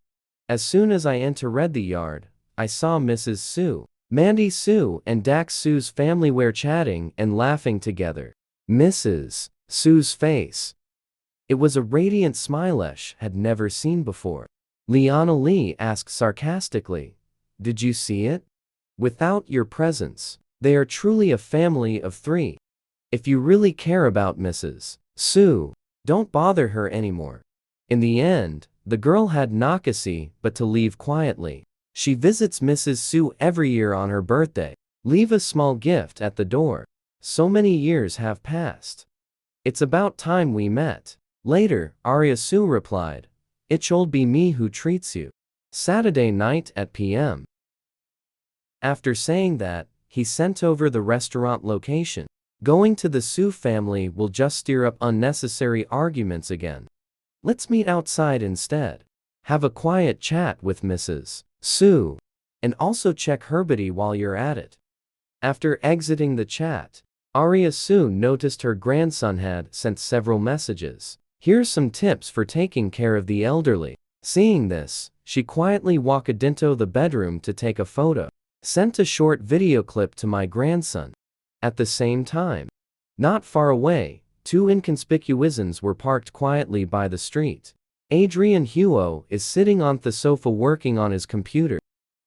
As soon as I entered the yard, I saw Mrs. Su, Mandy Su and Dax Su's family were chatting and laughing together. Mrs. Su's face. It was a radiant smile she had never seen before. Liana Li asked sarcastically, "Did you see it? Without your presence, they are truly a family of 3. If you really care about Mrs. Su, don't bother her anymore." In the end, the girl had Nakasi but to leave quietly. She visits Mrs. Su every year on her birthday. Leave a small gift at the door. So many years have passed. It's about time we met. Later, Aria Su replied, "It should be me who treats you. Saturday night at p.m. After saying that, he sent over the restaurant location. Going to the Su family will just stir up unnecessary arguments again. Let's meet outside instead. Have a quiet chat with Mrs. Su. And also check her body while you're at it." After exiting the chat, Aria Su noticed her grandson had sent several messages. Here's some tips for taking care of the elderly. Seeing this, she quietly walked into the bedroom to take a photo. Sent a short video clip to my grandson. At the same time, not far away, 2 inconspicuous were parked quietly by the street. Adrian Huo is sitting on the sofa working on his computer.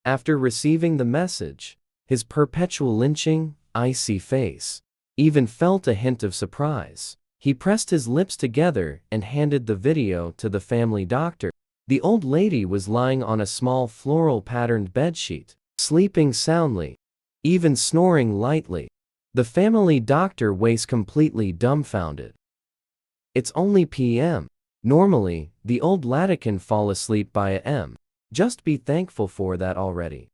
After receiving the message, his perpetual lynching, icy face even felt a hint of surprise. He pressed his lips together and handed the video to the family doctor. The old lady was lying on a small floral-patterned bedsheet, sleeping soundly, even snoring lightly. The family doctor was completely dumbfounded. It's only p.m. Normally, the old lady can fall asleep by a.m. Just be thankful for that already.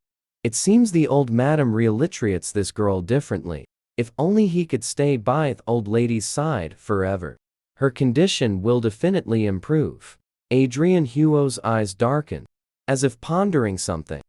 It seems the old madam really treats this girl differently. If only he could stay by the old lady's side forever. Her condition will definitely improve. Adrian Huo's eyes darkened, as if pondering something.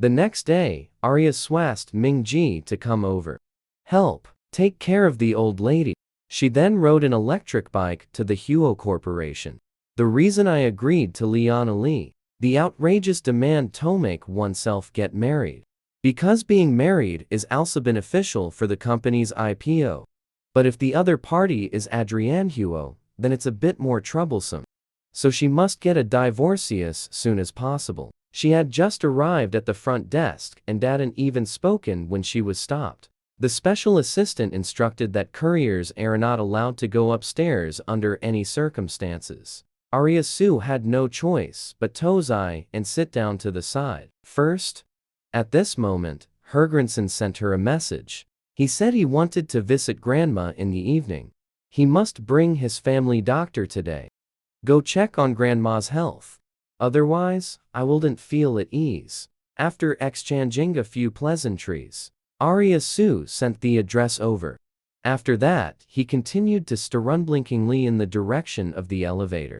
The next day, Aria asked Mingji to come over. Help, take care of the old lady. She then rode an electric bike to the Huo Corporation. The reason I agreed to Liana Li, the outrageous demand to make oneself get married. Because being married is also beneficial for the company's IPO. But if the other party is Adrian Huo, then it's a bit more troublesome. so she must get a divorcee as soon as possible. She had just arrived at the front desk and hadn't even spoken when she was stopped. The special assistant instructed that couriers are not allowed to go upstairs under any circumstances. Aria Su had no choice but Tozai and sit down to the side. First, at this moment, Hergrensen sent her a message. He said he wanted to visit Grandma in the evening. He must bring his family doctor today. Go check on Grandma's health. Otherwise, I wouldn't feel at ease. After exchanging a few pleasantries, Aria Su sent the address over. After that, he continued to stare unblinkingly in the direction of the elevator.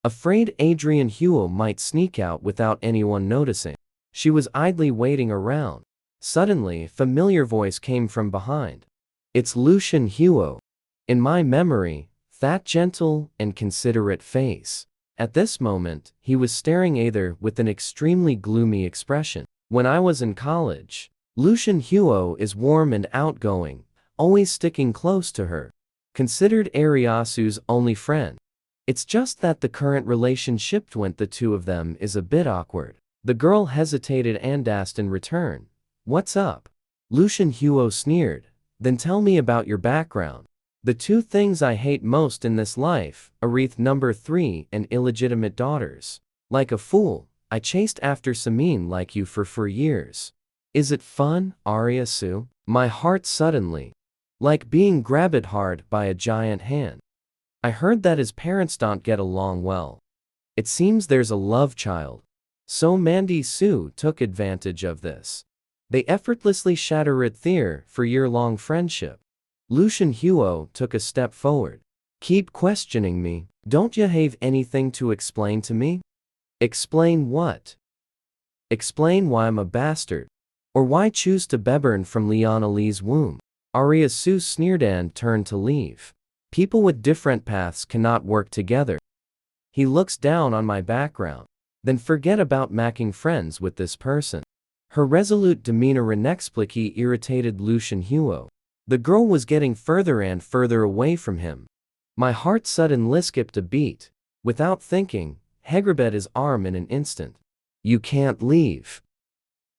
Afraid Adrian Huo might sneak out without anyone noticing, she was idly waiting around. Suddenly, a familiar voice came from behind. It's Lucian Huo. In my memory, that gentle and considerate face. At this moment, he was staring at her with an extremely gloomy expression. When I was in college, Lucian Huo is warm and outgoing, always sticking close to her. Considered Ariasu's only friend. It's just that the current relationship between the two of them is a bit awkward. The girl hesitated and asked in return, "What's up?" Lucian Huo sneered, "Then tell me about your background." The two things I hate most in this life, Arith number 3 and illegitimate daughters. Like a fool, I chased after Samin like you for 4 years. Is it fun, Aria Su? My heart suddenly. Like being grabbed hard by a giant hand. I heard that his parents don't get along well. It seems there's a love child. So Mandy Su took advantage of this. They effortlessly shattered their 4-year-long friendship. Lucian Huo took a step forward. Keep questioning me. Don't you have anything to explain to me? Explain what? Explain why I'm a bastard. Or why choose to be born from Liana Li's womb? Aria Su sneered and turned to leave. People with different paths cannot work together. He looks down on my background. Then forget about making friends with this person. Her resolute demeanor inexplicably irritated Lucian Huo. The girl was getting further and further away from him. My heart suddenly skipped a beat. Without thinking, he grabbed his arm in an instant. You can't leave.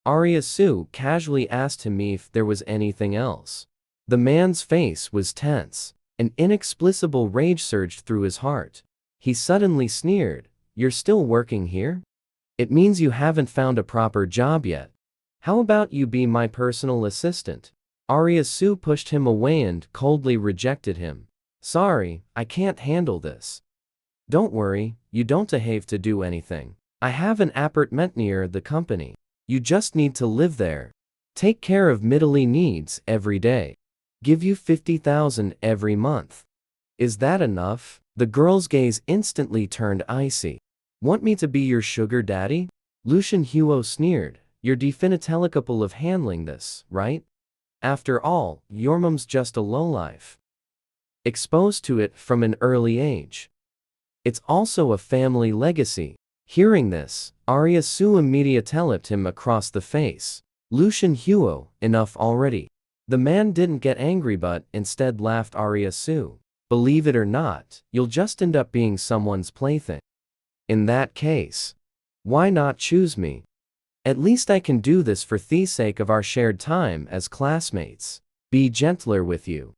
Aria Su casually asked him if there was anything else. The man's face was tense. An inexplicable rage surged through his heart. He suddenly sneered, "You're still working here? It means you haven't found a proper job yet. How about you be my personal assistant?" Aria Su pushed him away and coldly rejected him. "Sorry, I can't handle this." "Don't worry, you don't have to do anything. I have an apartment near the company. You just need to live there. Take care of middle needs every day. Give you 50,000 every month. Is that enough?" The girl's gaze instantly turned icy. "Want me to be your sugar daddy?" Lucian Huo sneered. "You're definitely capable of handling this, right? After all, your mom's just a lowlife. Exposed to it from an early age. It's also a family legacy." Hearing this, Aria Su immediately leapt him across the face. Lucian Huo, enough already. The man didn't get angry but instead laughed. Aria Su. Believe it or not, you'll just end up being someone's plaything. In that case, why not choose me? At least I can do this for the sake of our shared time as classmates. Be gentler with you.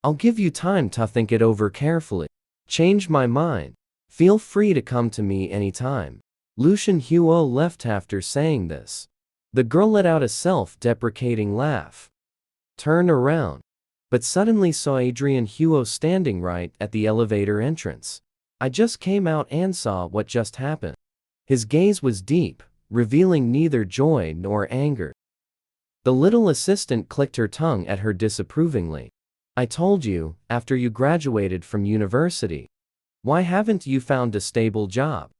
I'll give you time to think it over carefully. Change my mind. Feel free to come to me anytime. Lucian Huo left after saying this. The girl let out a self-deprecating laugh. Turned around, but suddenly saw Adrian Huo standing right at the elevator entrance. I just came out and saw what just happened. His gaze was deep, revealing neither joy nor anger. The little assistant clicked her tongue at her disapprovingly. I told you, after you graduated from university. Why haven't you found a stable job?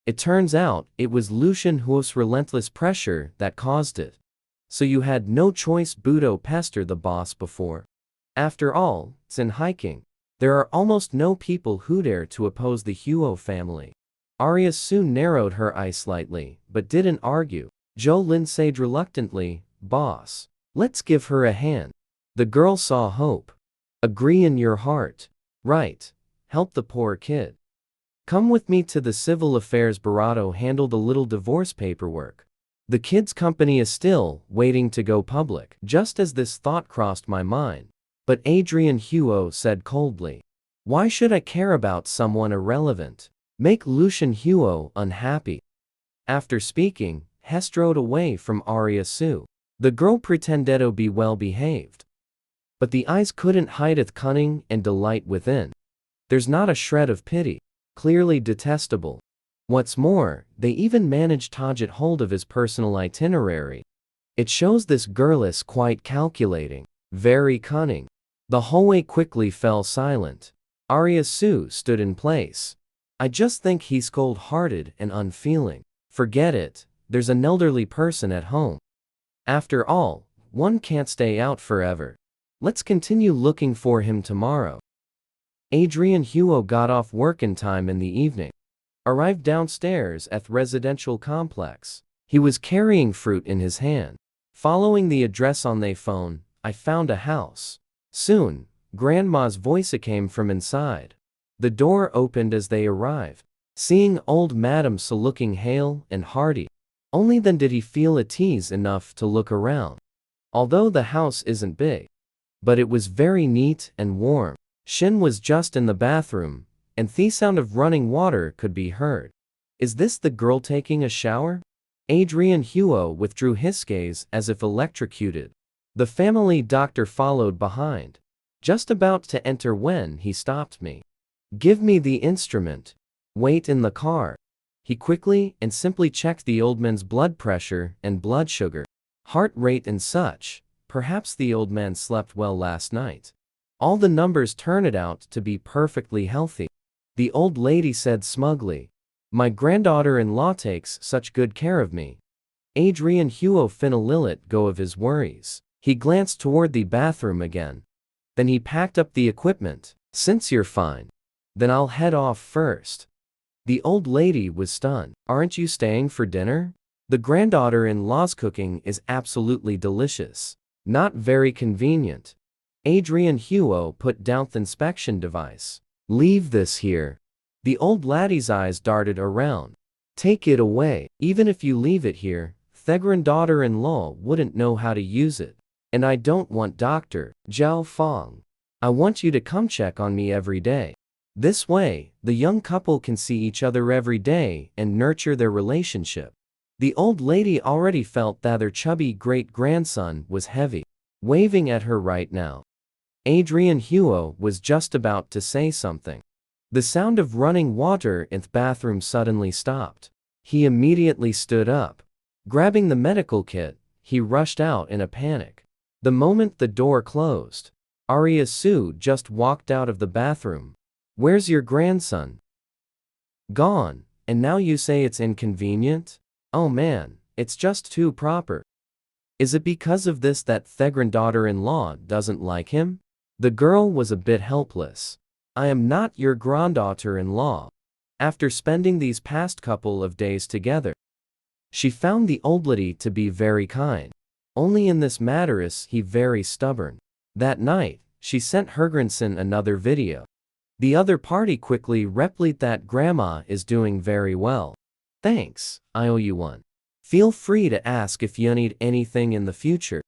It turns out, it was Lucian Huo's relentless pressure that caused it. So you had no choice but pester the boss before. After all, it's in hiking. There are almost no people who dare to oppose the Huo family. Aria soon narrowed her eyes slightly, but didn't argue. Jolin said reluctantly, "Boss, let's give her a hand." The girl saw hope. Agree in your heart. Right. Help the poor kid. Come with me to the civil affairs bureau to handle the little divorce paperwork. The kid's company is still waiting to go public. Just as this thought crossed my mind. But Adrian Huo said coldly. Why should I care about someone irrelevant? Make Lucian Huo unhappy. After speaking, he strode away from Aria Su. The girl pretended to be well behaved. But the eyes couldn't hide cunning and delight within. There's not a shred of pity. Clearly detestable. What's more, they even managed to get hold of his personal itinerary. It shows this girl is quite calculating, very cunning. The hallway quickly fell silent. Aria Su stood in place. I just think he's cold-hearted and unfeeling. Forget it, there's an elderly person at home. After all, one can't stay out forever. Let's continue looking for him tomorrow. Adrian Huo got off work in time in the evening. Arrived downstairs at the residential complex. He was carrying fruit in his hand. Following the address on the phone, I found a house. Soon, Grandma's voice came from inside. The door opened as they arrived. Seeing old Madame Su looking hale and hearty. Only then did he feel at ease enough to look around. Although the house isn't big. But it was very neat and warm. Shin was just in the bathroom, and the sound of running water could be heard. Is this the girl taking a shower? Adrian Huo withdrew his gaze as if electrocuted. The family doctor followed behind. Just about to enter when he stopped me. Give me the instrument. Wait in the car. He quickly and simply checked the old man's blood pressure and blood sugar, heart rate and such. Perhaps the old man slept well last night. All the numbers turned out to be perfectly healthy. The old lady said smugly. My granddaughter-in-law takes such good care of me. Adrian Huo finally let go of his worries. He glanced toward the bathroom again. Then he packed up the equipment. Since you're fine, then I'll head off first. The old lady was stunned. Aren't you staying for dinner? The granddaughter-in-law's cooking is absolutely delicious. Not very convenient. Adrian Huo put down the inspection device. Leave this here. The old laddie's eyes darted around. Take it away. Even if you leave it here, the granddaughter-in-law wouldn't know how to use it. And I don't want Dr. Zhao Fong. I want you to come check on me every day. This way, the young couple can see each other every day and nurture their relationship. The old lady already felt that their chubby great-grandson was heavy, waving at her right now. Adrian Huo was just about to say something. The sound of running water in the bathroom suddenly stopped. He immediately stood up. Grabbing the medical kit, he rushed out in a panic. The moment the door closed, Aria Su just walked out of the bathroom. Where's your grandson? Gone, and now you say it's inconvenient? Oh man, it's just too proper. Is it because of this that the granddaughter-in-law doesn't like him? The girl was a bit helpless. I am not your granddaughter-in-law. After spending these past couple of days together, she found the old lady to be very kind. Only in this matter is he very stubborn. That night, she sent her grandson another video. The other party quickly replied that grandma is doing very well. Thanks, I owe you one. Feel free to ask if you need anything in the future.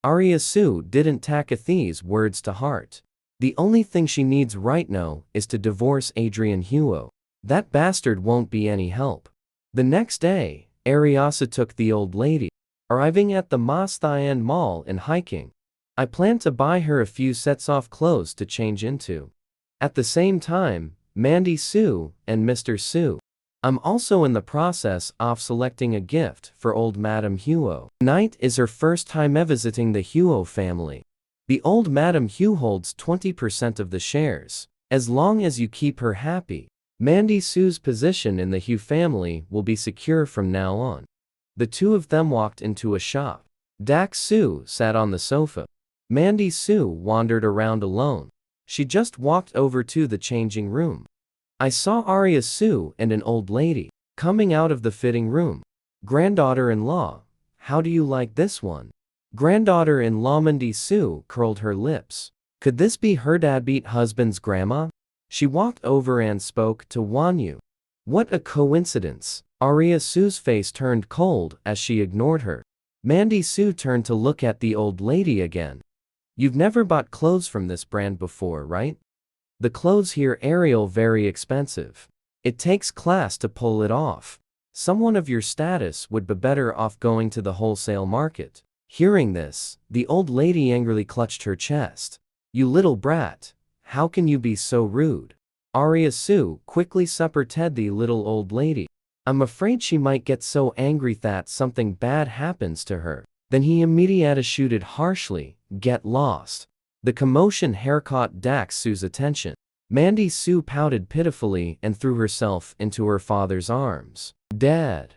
Aria Su didn't take these words to heart. The only thing she needs right now is to divorce Adrian Huo. That bastard won't be any help. The next day, Aria took the old lady, arriving at the Masthian Mall and hiking. I plan to buy her a few sets of clothes to change into. At the same time, Mandy Su and Mr. Su. I'm also in the process of selecting a gift for old Madame Huo. Tonight is her first time visiting the Huo family. The old Madame Huo holds 20% of the shares. As long as you keep her happy, Mandy Su's position in the Huo family will be secure from now on. The two of them walked into a shop. Dax Su sat on the sofa. Mandy Su wandered around alone. She just walked over to the changing room. I saw Aria Su and an old lady coming out of the fitting room. Granddaughter-in-law, how do you like this one? Granddaughter-in-law Mandy Su curled her lips. Could this be her deadbeat husband's grandma? She walked over and spoke to Wanyu. What a coincidence. Aria Su's face turned cold as she ignored her. Mandy Su turned to look at the old lady again. You've never bought clothes from this brand before, right? The clothes here are very expensive. It takes class to pull it off. Someone of your status would be better off going to the wholesale market. Hearing this, the old lady angrily clutched her chest. You little brat, how can you be so rude? Aria Su quickly supported the little old lady. I'm afraid she might get so angry that something bad happens to her. Then he immediately shouted harshly, get lost. The commotion here caught Dax Su's attention. Mandy Su pouted pitifully and threw herself into her father's arms. Dad.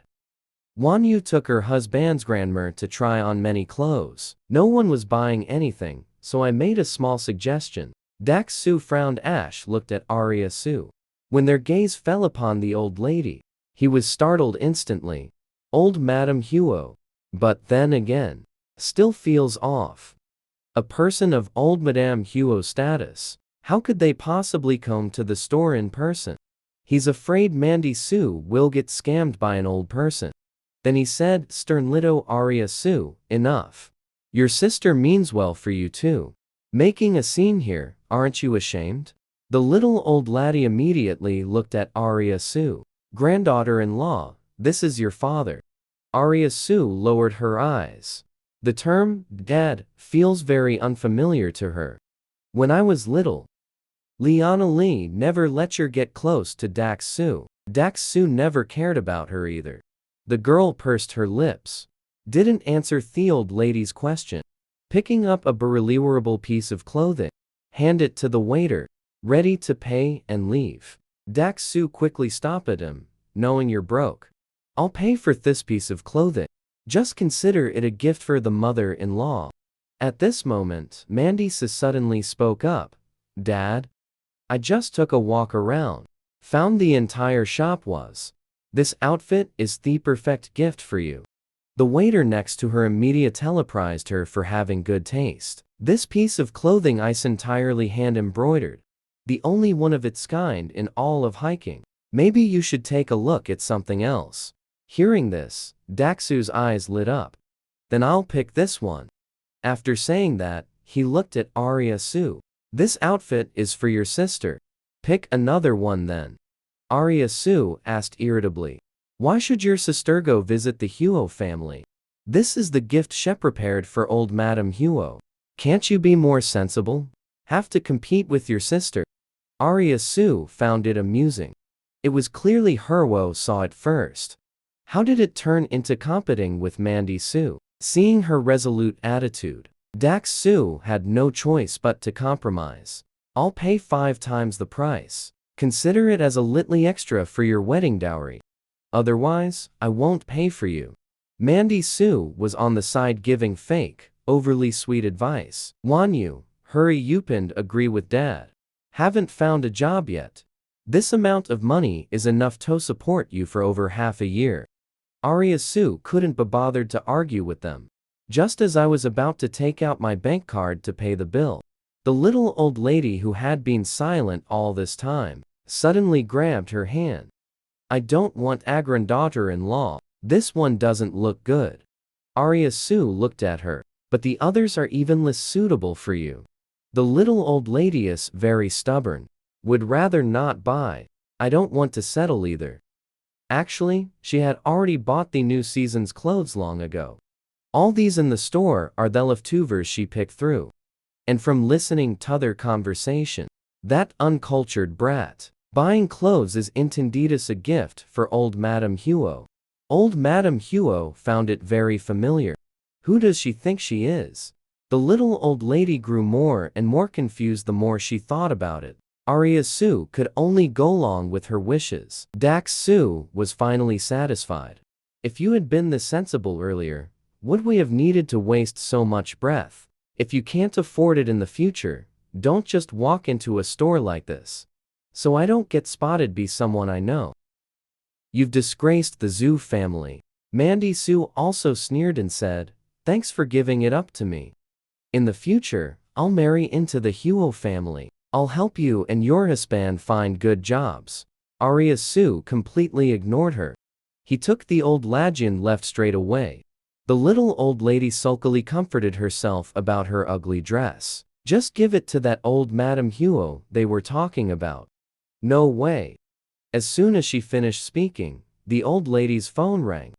Wan Yu took her husband's grandmother to try on many clothes. No one was buying anything, so I made a small suggestion. Dax Su frowned. Ash looked at Aria Su. When their gaze fell upon the old lady, he was startled instantly. Old Madame Huo. But then again, still feels off. A person of old Madame Huo's status, how could they possibly come to the store in person? He's afraid Mandy Su will get scammed by an old person. Then he said, stern little Aria Su, enough. Your sister means well for you too. Making a scene here, aren't you ashamed? The little old laddie immediately looked at Aria Su. Granddaughter-in-law, this is your father. Aria Su lowered her eyes. The term, dad, feels very unfamiliar to her. When I was little, Liana Li never let her get close to Dax Su. Dax Su never cared about her either. The girl pursed her lips. Didn't answer the old lady's question. Picking up a believable piece of clothing, hand it to the waiter, ready to pay and leave. Dax Su quickly stopped at him, knowing you're broke. I'll pay for this piece of clothing. Just consider it a gift for the mother-in-law. At this moment, Mandy suddenly spoke up. Dad? I just took a walk around. Found the entire shop was. This outfit is the perfect gift for you. The waiter next to her immediately praised her for having good taste. This piece of clothing is entirely hand-embroidered. The only one of its kind in all of hiking. Maybe you should take a look at something else. Hearing this, Dax Su's eyes lit up. Then I'll pick this one. After saying that, he looked at Aria Su. This outfit is for your sister. Pick another one then. Aria Su asked irritably. Why should your sister go visit the Huo family? This is the gift she prepared for old Madame Huo. Can't you be more sensible? Have to compete with your sister. Aria Su found it amusing. It was clearly Huo saw it first. How did it turn into competing with Mandy Su? Seeing her resolute attitude, Dax Su had no choice but to compromise. I'll pay 5 times the price. Consider it as a little extra for your wedding dowry. Otherwise, I won't pay for you. Mandy Su was on the side giving fake, overly sweet advice. Wan Yu, hurry you and agree with dad. Haven't found a job yet. This amount of money is enough to support you for over half a year. Aria Su couldn't be bothered to argue with them. Just as I was about to take out my bank card to pay the bill, the little old lady who had been silent all this time suddenly grabbed her hand. I don't want a granddaughter-in-law. This one doesn't look good. Aria Su looked at her. But the others are even less suitable for you. The little old lady is very stubborn. Would rather not buy. I don't want to settle either. Actually, she had already bought the new season's clothes long ago. All these in the store are the leftovers she picked through. And from listening to their conversation, that uncultured brat. Buying clothes is indeed a gift for old Madame Huo. Old Madame Huo found it very familiar. Who does she think she is? The little old lady grew more and more confused the more she thought about it. Aria Su could only go along with her wishes. Dax Su was finally satisfied. If you had been this sensible earlier, would we have needed to waste so much breath? If you can't afford it in the future, don't just walk into a store like this. So I don't get spotted by someone I know. You've disgraced the Zhu family. Mandy Su also sneered and said, thanks for giving it up to me. In the future, I'll marry into the Huo family. I'll help you and your husband find good jobs. Aria Su completely ignored her. He took the old lady and left straight away. The little old lady sulkily comforted herself about her ugly dress. Just give it to that old Madame Huo they were talking about. No way. As soon as she finished speaking, the old lady's phone rang.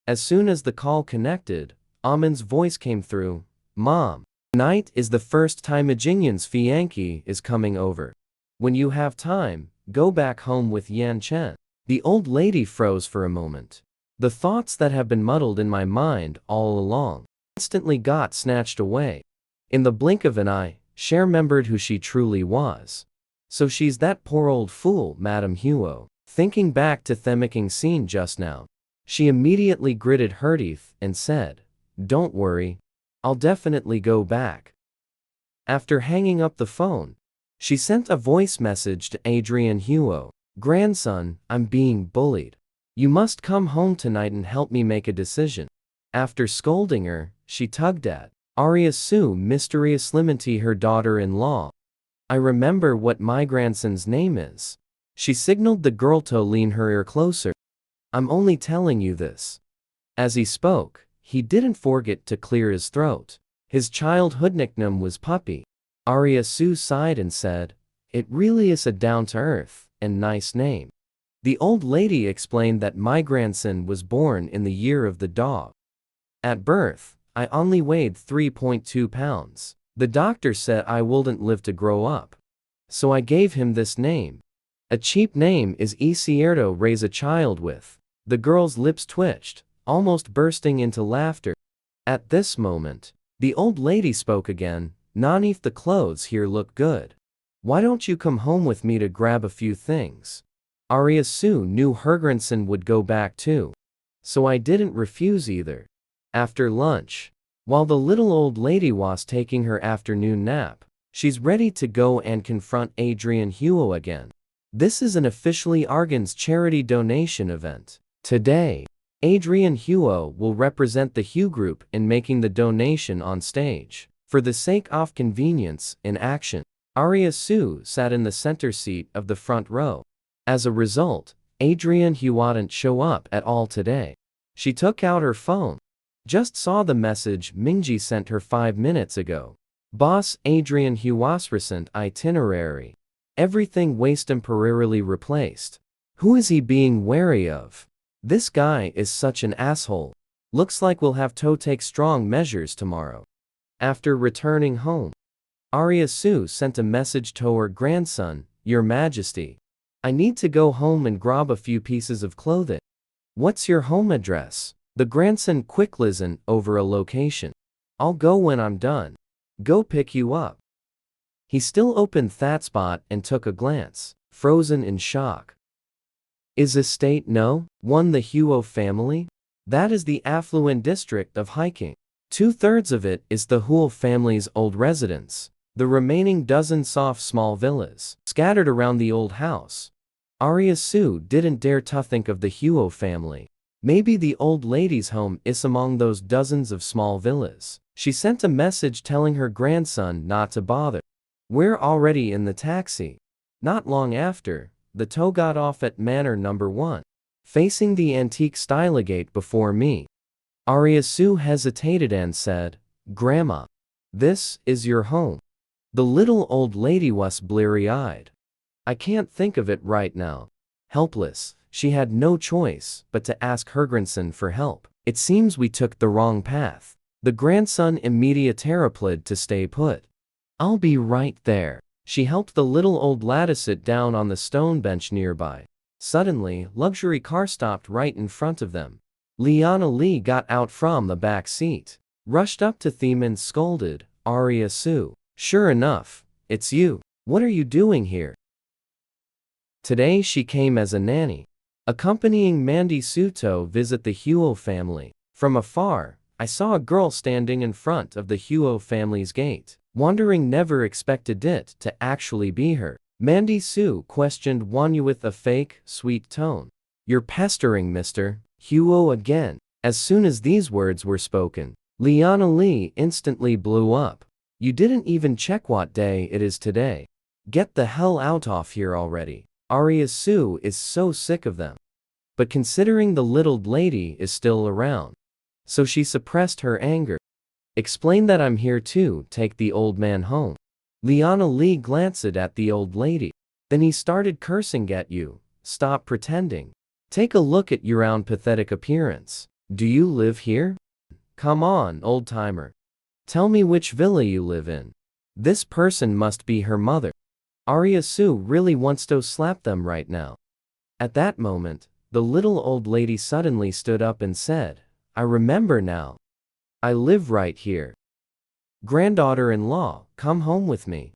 As soon as the call connected, Amon's voice came through. Mom, tonight is the first time Ajinyan's fiancé is coming over. When you have time, go back home with Yan Chen. The old lady froze for a moment. The thoughts that have been muddled in my mind all along instantly got snatched away. In the blink of an eye, she remembered who she truly was. So she's that poor old fool, Madame Huo. Thinking back to Themiking's scene just now, she immediately gritted her teeth and said, "Don't worry, I'll definitely go back." After hanging up the phone, she sent a voice message to Adrian Huo. "Grandson, I'm being bullied. You must come home tonight and help me make a decision." After scolding her, she tugged at Aria Su mysteriously, her daughter-in-law. "I remember what my grandson's name is." She signaled the girl to lean her ear closer. "I'm only telling you this." As he spoke, he didn't forget to clear his throat. His childhood nickname was Puppy. Aria Su sighed and said, "It really is a down-to-earth and nice name." The old lady explained that my grandson was born in the year of the dog. At birth, I only weighed 3.2 pounds. The doctor said I wouldn't live to grow up. So I gave him this name. A cheap name is easier to raise a child with. The girl's lips twitched, almost bursting into laughter. At this moment, the old lady spoke again. "Nanif, the clothes here look good. Why don't you come home with me to grab a few things?" Aria Su knew her grandson would go back too. So I didn't refuse either. After lunch, while the little old lady was taking her afternoon nap, she's ready to go and confront Adrian Huo again. This is an officially arrogance charity donation event. Today, Adrian Huo will represent the Huo group in making the donation on stage. For the sake of convenience in action, Aria Su sat in the center seat of the front row. As a result, Adrian Huo didn't show up at all today. She took out her phone. Just saw the message Mingji sent her 5 minutes ago. "Boss, Adrian Huo's recent itinerary. Everything was temporarily replaced." Who is he being wary of? This guy is such an asshole. Looks like we'll have to take strong measures tomorrow. After returning home, Aria Su sent a message to her grandson. "Your Majesty, I need to go home and grab a few pieces of clothing." "What's your home address?" The grandson quick listened over a location. "I'll go when I'm done. Go pick you up." He still opened that spot and took a glance, frozen in shock. Is estate no? One the Huo family? That is the affluent district of Hiking. 2/3 of it is the Huo family's old residence. The remaining dozen soft small villas, scattered around the old house. Aria Su didn't dare to think of the Huo family. Maybe the old lady's home is among those dozens of small villas. She sent a message telling her grandson not to bother. We're already in the taxi. Not long after, the tow got off at Manor number 1, facing the antique style gate before me. Aria Su hesitated and said, "Grandma, this is your home." The little old lady was bleary-eyed. "I can't think of it right now." Helpless, she had no choice but to ask her grandson for help. "It seems we took the wrong path." The grandson immediately replied to stay put. "I'll be right there." She helped the little old lad sit down on the stone bench nearby. Suddenly, luxury car stopped right in front of them. Liana Li got out from the back seat, rushed up to them and scolded, "Aria Su, sure enough, it's you. What are you doing here?" Today she came as a nanny, accompanying Mandy Su to visit the Huo family. From afar, I saw a girl standing in front of the Huo family's gate, wondering never expected it to actually be her. Mandy Su questioned Wanyu with a fake, sweet tone. "You're pestering Mr. Huo again." As soon as these words were spoken, Liana Li instantly blew up. "You didn't even check what day it is today. Get the hell out of here already." Aria Su is so sick of them. But considering the little lady is still around, so she suppressed her anger. Explain that I'm here to take the old man home. Liana Li glanced at the old lady. Then he started cursing at you. Stop pretending. Take a look at your own pathetic appearance. Do you live here? Come on, old-timer. Tell me which villa you live in. This person must be her mother. Aria Su really wants to slap them right now. At that moment, the little old lady suddenly stood up and said, I remember now. I live right here. Granddaughter-in-law, come home with me.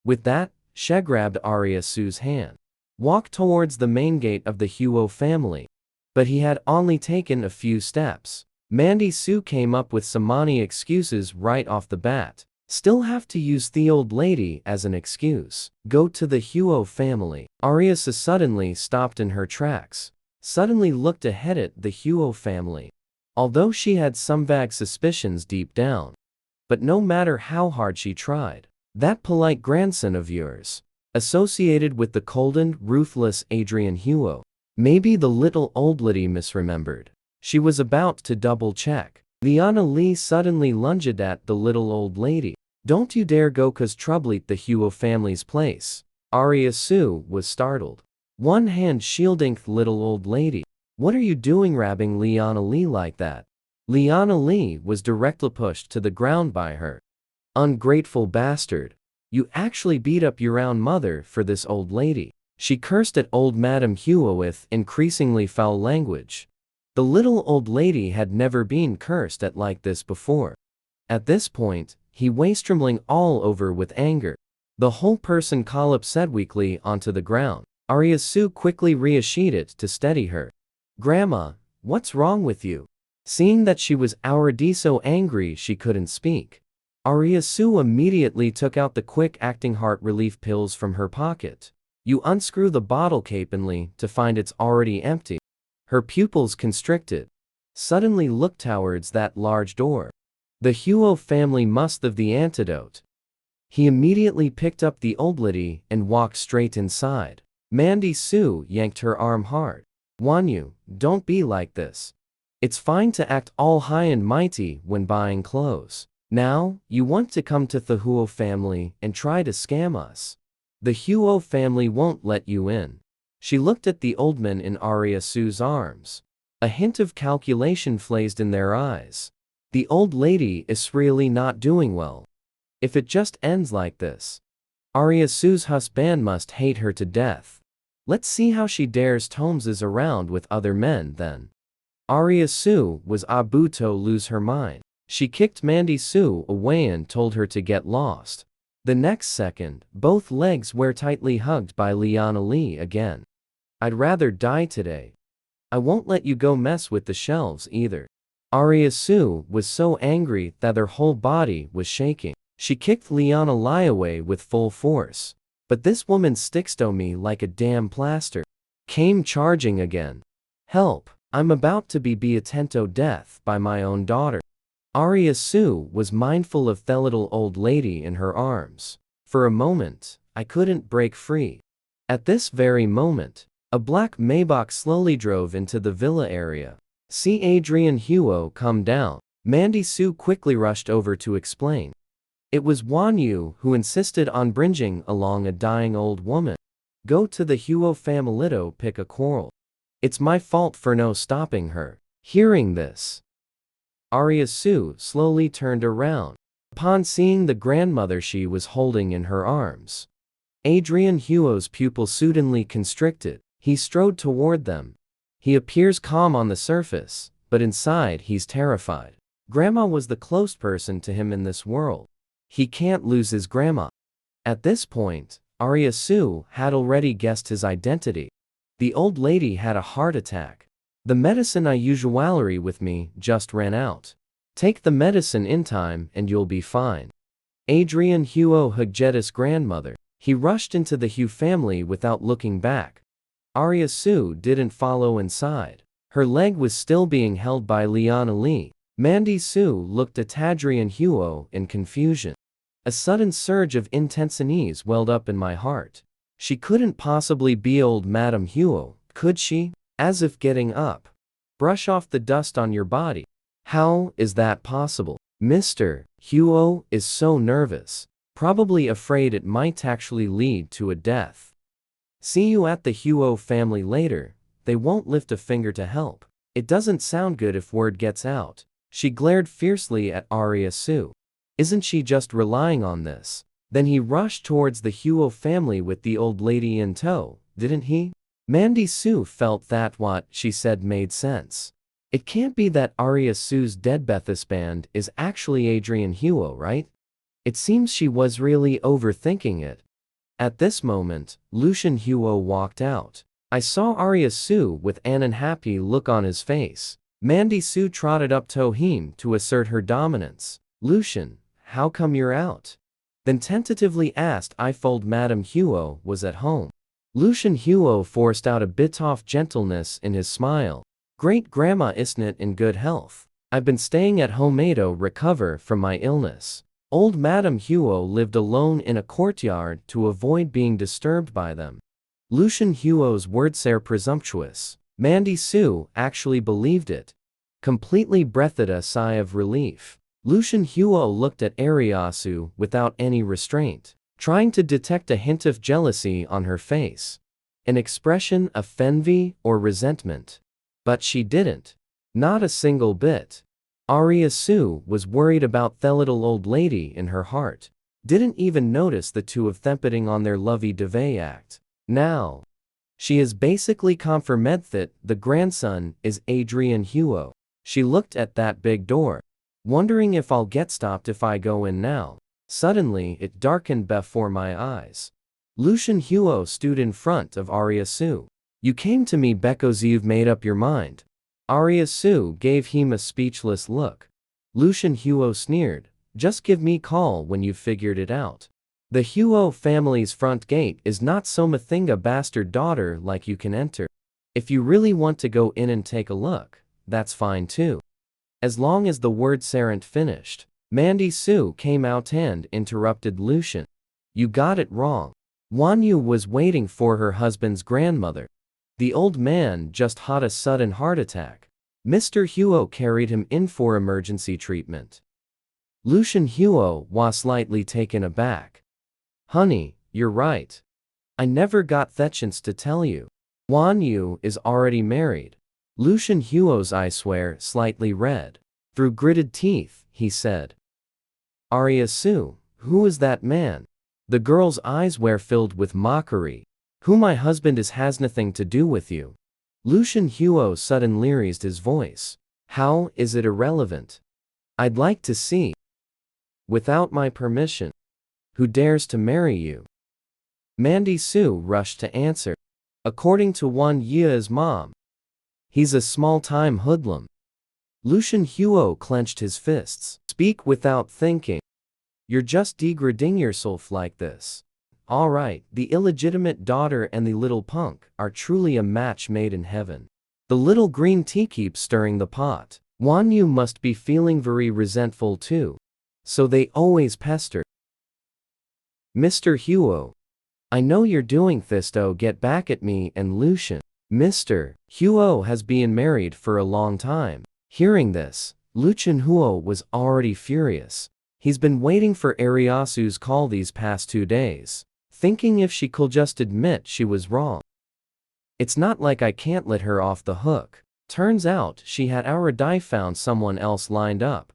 With that, she grabbed Aria Su's hand. Walked towards the main gate of the Huo family. But he had only taken a few steps. Mandy Su came up with some money excuses right off the bat. Still have to use the old lady as an excuse. Go to the Huo family. Aria Su suddenly stopped in her tracks. Suddenly looked ahead at the Huo family. Although she had some vague suspicions deep down. But no matter how hard she tried, that polite grandson of yours, associated with the cold and ruthless Adrian Huo, maybe the little old lady misremembered. She was about to double-check. Liana Li suddenly lunged at the little old lady. Don't you dare go cause trouble at the Huo family's place. Aria Su was startled. One hand shielding the little old lady. What are you doing grabbing Liana Li like that? Liana Li was directly pushed to the ground by her. Ungrateful bastard. You actually beat up your own mother for this old lady. She cursed at old Madame Huo with increasingly foul language. The little old lady had never been cursed at like this before. At this point, he was trembling all over with anger. The whole person collapsed weakly onto the ground. Aria Su quickly reassured to steady her. Grandma, what's wrong with you? Seeing that she was already so angry she couldn't speak, Aria Su immediately took out the quick-acting heart relief pills from her pocket. You unscrew the bottle capably to find it's already empty. Her pupils constricted. Suddenly looked towards that large door. The Huo family must have the antidote. He immediately picked up the old lady and walked straight inside. Mandy Su yanked her arm hard. Wanyu, don't be like this. It's fine to act all high and mighty when buying clothes. Now, you want to come to the Huo family and try to scam us. The Huo family won't let you in. She looked at the old man in Aria Su's arms. A hint of calculation blazed in their eyes. The old lady is really not doing well. If it just ends like this, Aria Su's husband must hate her to death. Let's see how she dares Tomses around with other men then. Aria Su was about to lose her mind. She kicked Mandy Su away and told her to get lost. The next second, both legs were tightly hugged by Liana Li again. I'd rather die today. I won't let you go mess with the shelves either. Aria Su was so angry that her whole body was shaking. She kicked Liana Li away with full force. But this woman sticks to me like a damn plaster. Came charging again. Help, I'm about to be beaten to death by my own daughter. Aria Su was mindful of the little old lady in her arms. For a moment, I couldn't break free. At this very moment, a black Maybach slowly drove into the villa area. See Adrian Huo come down. Mandy Su quickly rushed over to explain. It was Wanyu who insisted on bringing along a dying old woman. Go to the Huo family to pick a quarrel. It's my fault for no stopping her. Hearing this, Aria Su slowly turned around. Upon seeing the grandmother she was holding in her arms, Adrian Huo's pupil suddenly constricted. He strode toward them. He appears calm on the surface, but inside he's terrified. Grandma was the close person to him in this world. He can't lose his grandma. At this point, Aria Su had already guessed his identity. The old lady had a heart attack. The medicine I usually with me just ran out. Take the medicine in time and you'll be fine. Adrian Huo hugged his grandmother. He rushed into the Huo family without looking back. Aria Su didn't follow inside. Her leg was still being held by Liana Li. Mandy Su looked at Adrian Huo in confusion. A sudden surge of intense unease welled up in my heart. She couldn't possibly be old Madame Huo, could she? As if getting up. Brush off the dust on your body. How is that possible? Mr. Huo is so nervous. Probably afraid it might actually lead to a death. See you at the Huo family later. They won't lift a finger to help. It doesn't sound good if word gets out. She glared fiercely at Aria Su. Isn't she just relying on this? Then he rushed towards the Huo family with the old lady in tow, didn't he? Mandy Su felt that what she said made sense. It can't be that Aria Su's deadbethusband is actually Adrian Huo, right? It seems she was really overthinking it. At this moment, Lucian Huo walked out. I saw Aria Su with an unhappy look on his face. Mandy Su trotted up to him to assert her dominance. Lucian, how come you're out? Then tentatively asked if old Madame Huo was at home. Lucian Huo forced out a bit of gentleness in his smile. Great grandma isn't in good health. I've been staying at home to recover from my illness. Old Madame Huo lived alone in a courtyard to avoid being disturbed by them. Lucian Huo's words were presumptuous. Mandy Su actually believed it. Completely breathed a sigh of relief. Lucian Huo looked at Aria Su without any restraint, trying to detect a hint of jealousy on her face. An expression of envy or resentment. But she didn't. Not a single bit. Aria Su was worried about the little old lady in her heart. Didn't even notice the two of them putting on their lovey-dovey act. Now, she is basically confirmed that the grandson is Adrian Huo. She looked at that big door, wondering if I'll get stopped if I go in now. Suddenly, it darkened before my eyes. Lucian Huo stood in front of Aria Su. You came to me because you've made up your mind. Aria Su gave him a speechless look. Lucian Huo sneered, just give me call when you've figured it out. The Huo family's front gate is not some thinga bastard daughter like you can enter. If you really want to go in and take a look, that's fine too. As long as the words aren't finished. Mandy Su came out and interrupted Lucian. You got it wrong. Wan Yu was waiting for her husband's grandmother. The old man just had a sudden heart attack. Mr. Huo carried him in for emergency treatment. Lucian Huo was slightly taken aback. Honey, you're right. I never got the chance to tell you. Wan Yu is already married. Lucian Huo's eyes were slightly red. Through gritted teeth, he said. Aria Su, who is that man? The girl's eyes were filled with mockery. Who my husband is has nothing to do with you. Lucian Huo suddenly raised his voice. How is it irrelevant? I'd like to see. Without my permission. Who dares to marry you? Mandy Su rushed to answer. According to Wan Yu's mom. He's a small-time hoodlum. Lucian Huo clenched his fists. Speak without thinking. You're just degrading yourself like this. Alright, the illegitimate daughter and the little punk are truly a match made in heaven. The little green tea keeps stirring the pot. Wan Yu must be feeling very resentful too. So they always pester. Mr. Huo. I know you're doing this to get back at me and Lucian. Mr. Huo has been married for a long time. Hearing this, Lucian Huo was already furious. He's been waiting for Aria Su's call these past 2 days. Thinking if she could just admit she was wrong. It's not like I can't let her off the hook. Turns out she had already found someone else lined up.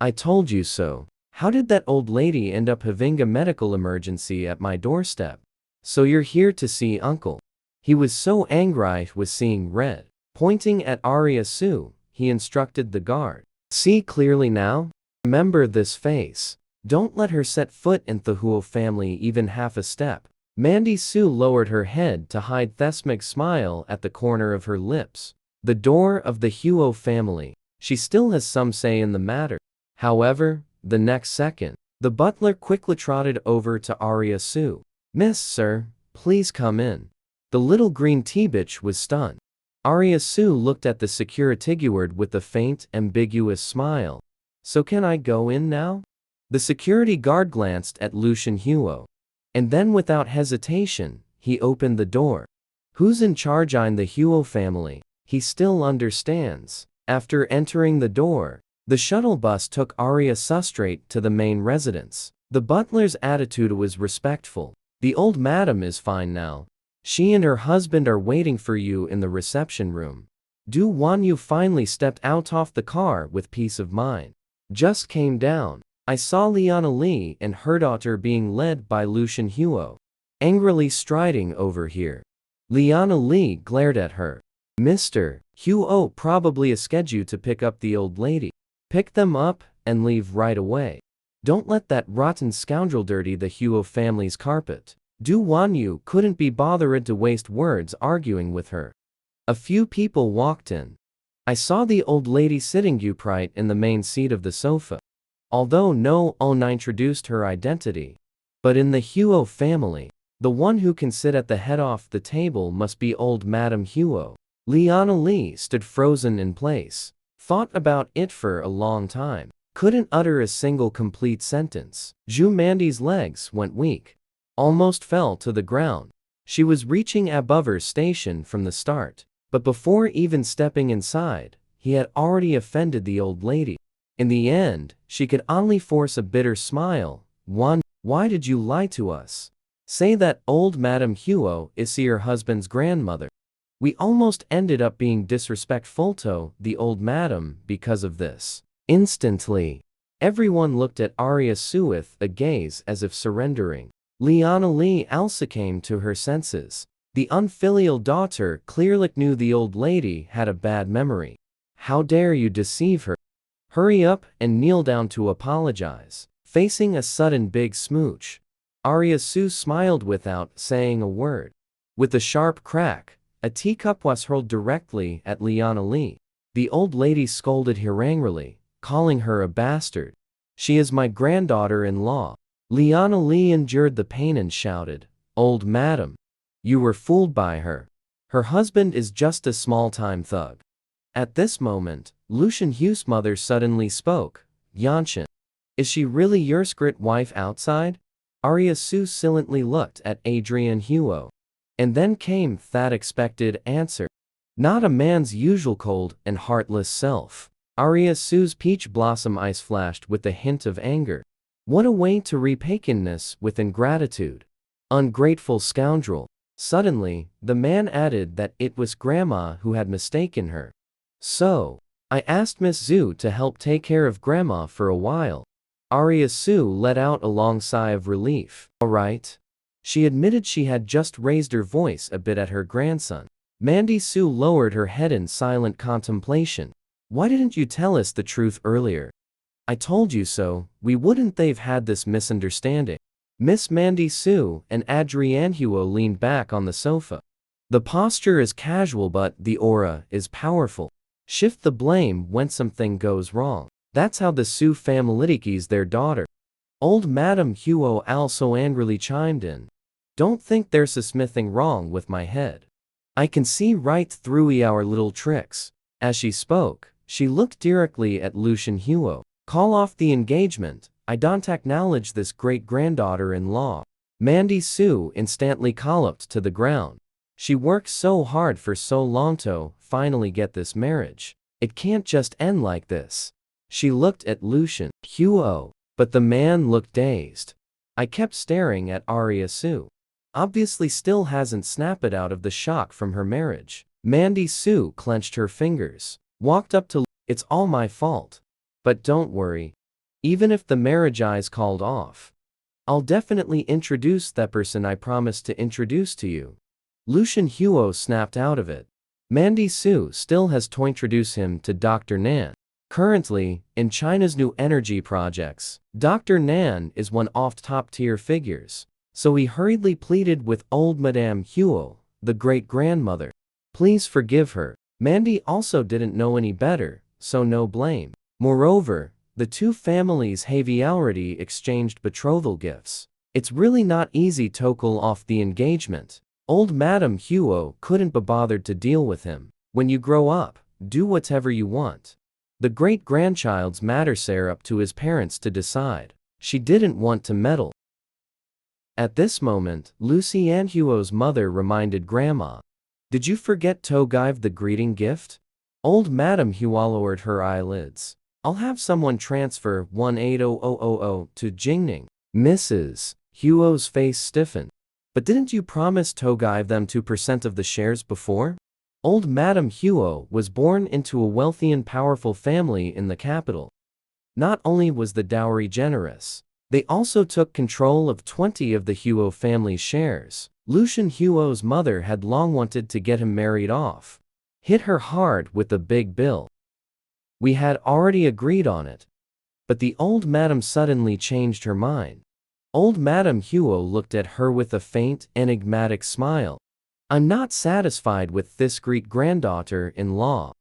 I told you so. How did that old lady end up having a medical emergency at my doorstep? So you're here to see Uncle. He was so angry with seeing red. Pointing at Aria Su, he instructed the guard. See clearly now? Remember this face. Don't let her set foot in the Huo family even half a step. Mandy Su lowered her head to hide Thesmig's smile at the corner of her lips. The door of the Huo family. She still has some say in the matter. However, the next second, the butler quickly trotted over to Aria Su. Miss, sir, please come in. The little green tea bitch was stunned. Aria Su looked at the security guard with a faint, ambiguous smile. So can I go in now? The security guard glanced at Lucian Huo. And then without hesitation, he opened the door. Who's in charge in the Huo family? He still understands. After entering the door, the shuttle bus took Aria straight to the main residence. The butler's attitude was respectful. The old madam is fine now. She and her husband are waiting for you in the reception room. Du Wanyu finally stepped out of the car with peace of mind. Just came down. I saw Liana Li and her daughter being led by Lucian Huo, angrily striding over here. Liana Li glared at her. Mr. Huo probably asked you to pick up the old lady. Pick them up and leave right away. Don't let that rotten scoundrel dirty the Huo family's carpet. Du Wanyu couldn't be bothered to waste words arguing with her. A few people walked in. I saw the old lady sitting upright in the main seat of the sofa. Although no one introduced her identity. But in the Huo family, the one who can sit at the head of the table must be old Madame Huo. Liana Li stood frozen in place. Thought about it for a long time. Couldn't utter a single complete sentence. Mandy's legs went weak. Almost fell to the ground. She was reaching above her station from the start. But before even stepping inside, he had already offended the old lady. In the end, she could only force a bitter smile. Why did you lie to us? Say that old Madame Huo is your husband's grandmother. We almost ended up being disrespectful to the old madam because of this. Instantly, everyone looked at Aria Su with a gaze as if surrendering. Liana Li also came to her senses. The unfilial daughter clearly knew the old lady had a bad memory. How dare you deceive her? Hurry up and kneel down to apologize. Facing a sudden big smooch, Aria Su smiled without saying a word. With a sharp crack, a teacup was hurled directly at Liana Li. The old lady scolded her angrily, calling her a bastard. She is my granddaughter-in-law. Liana Li endured the pain and shouted, Old madam, you were fooled by her. Her husband is just a small-time thug. At this moment, Lucian Hu's mother suddenly spoke. Yanshin, is she really your secret wife outside? Aria Su silently looked at Adrian Huo. And then came that expected answer. Not a man's usual cold and heartless self. Aria Su's peach blossom eyes flashed with a hint of anger. What a way to repay kindness with ingratitude. Ungrateful scoundrel. Suddenly, the man added that it was Grandma who had mistaken her. So, I asked Miss Zhu to help take care of Grandma for a while. Aria Su let out a long sigh of relief. All right. She admitted she had just raised her voice a bit at her grandson. Mandy Su lowered her head in silent contemplation. Why didn't you tell us the truth earlier? I told you so, we wouldn't have had this misunderstanding. Miss Mandy Su and Adrian Huo leaned back on the sofa. The posture is casual but the aura is powerful. Shift the blame when something goes wrong. That's how the Su family keys their daughter. Old Madame Huo also angrily chimed in. Don't think there's a smithing wrong with my head. I can see right through our little tricks. As she spoke, she looked directly at Lucian Huo. Call off the engagement. I don't acknowledge this great-granddaughter-in-law. Mandy Su instantly collapsed to the ground. She worked so hard for so long to finally get this marriage. It can't just end like this. She looked at Lucian Huo, but the man looked dazed. I kept staring at Aria Su. Obviously still hasn't snapped out of the shock from her marriage. Mandy Su clenched her fingers, walked up to It's all my fault. But don't worry. Even if the marriage is called off, I'll definitely introduce that person I promised to introduce to you. Lucian Huo snapped out of it. Mandy Su still has to introduce him to Dr. Nan. Currently, in China's new energy projects, Dr. Nan is one of top-tier figures. So he hurriedly pleaded with old Madame Huo, the great-grandmother. Please forgive her. Mandy also didn't know any better, so no blame. Moreover, the two families have already exchanged betrothal gifts. It's really not easy to call off the engagement. Old Madame Huo couldn't be bothered to deal with him. When you grow up, do whatever you want. The great-grandchild's matters are up to his parents to decide. She didn't want to meddle. At this moment, Liana Huo's mother reminded Grandma. Did you forget to give the greeting gift? Old Madame Huo lowered her eyelids. I'll have someone transfer 180000 to Jingning. Mrs. Huo's face stiffened. But didn't you promise to give them 2% of the shares before? Old Madame Huo was born into a wealthy and powerful family in the capital. Not only was the dowry generous, they also took control of 20 of the Huo family's shares. Lucian Huo's mother had long wanted to get him married off. Hit her hard with a big bill. We had already agreed on it. But the old madam suddenly changed her mind. Old Madame Huo looked at her with a faint, enigmatic smile. I'm not satisfied with this Greek granddaughter-in-law.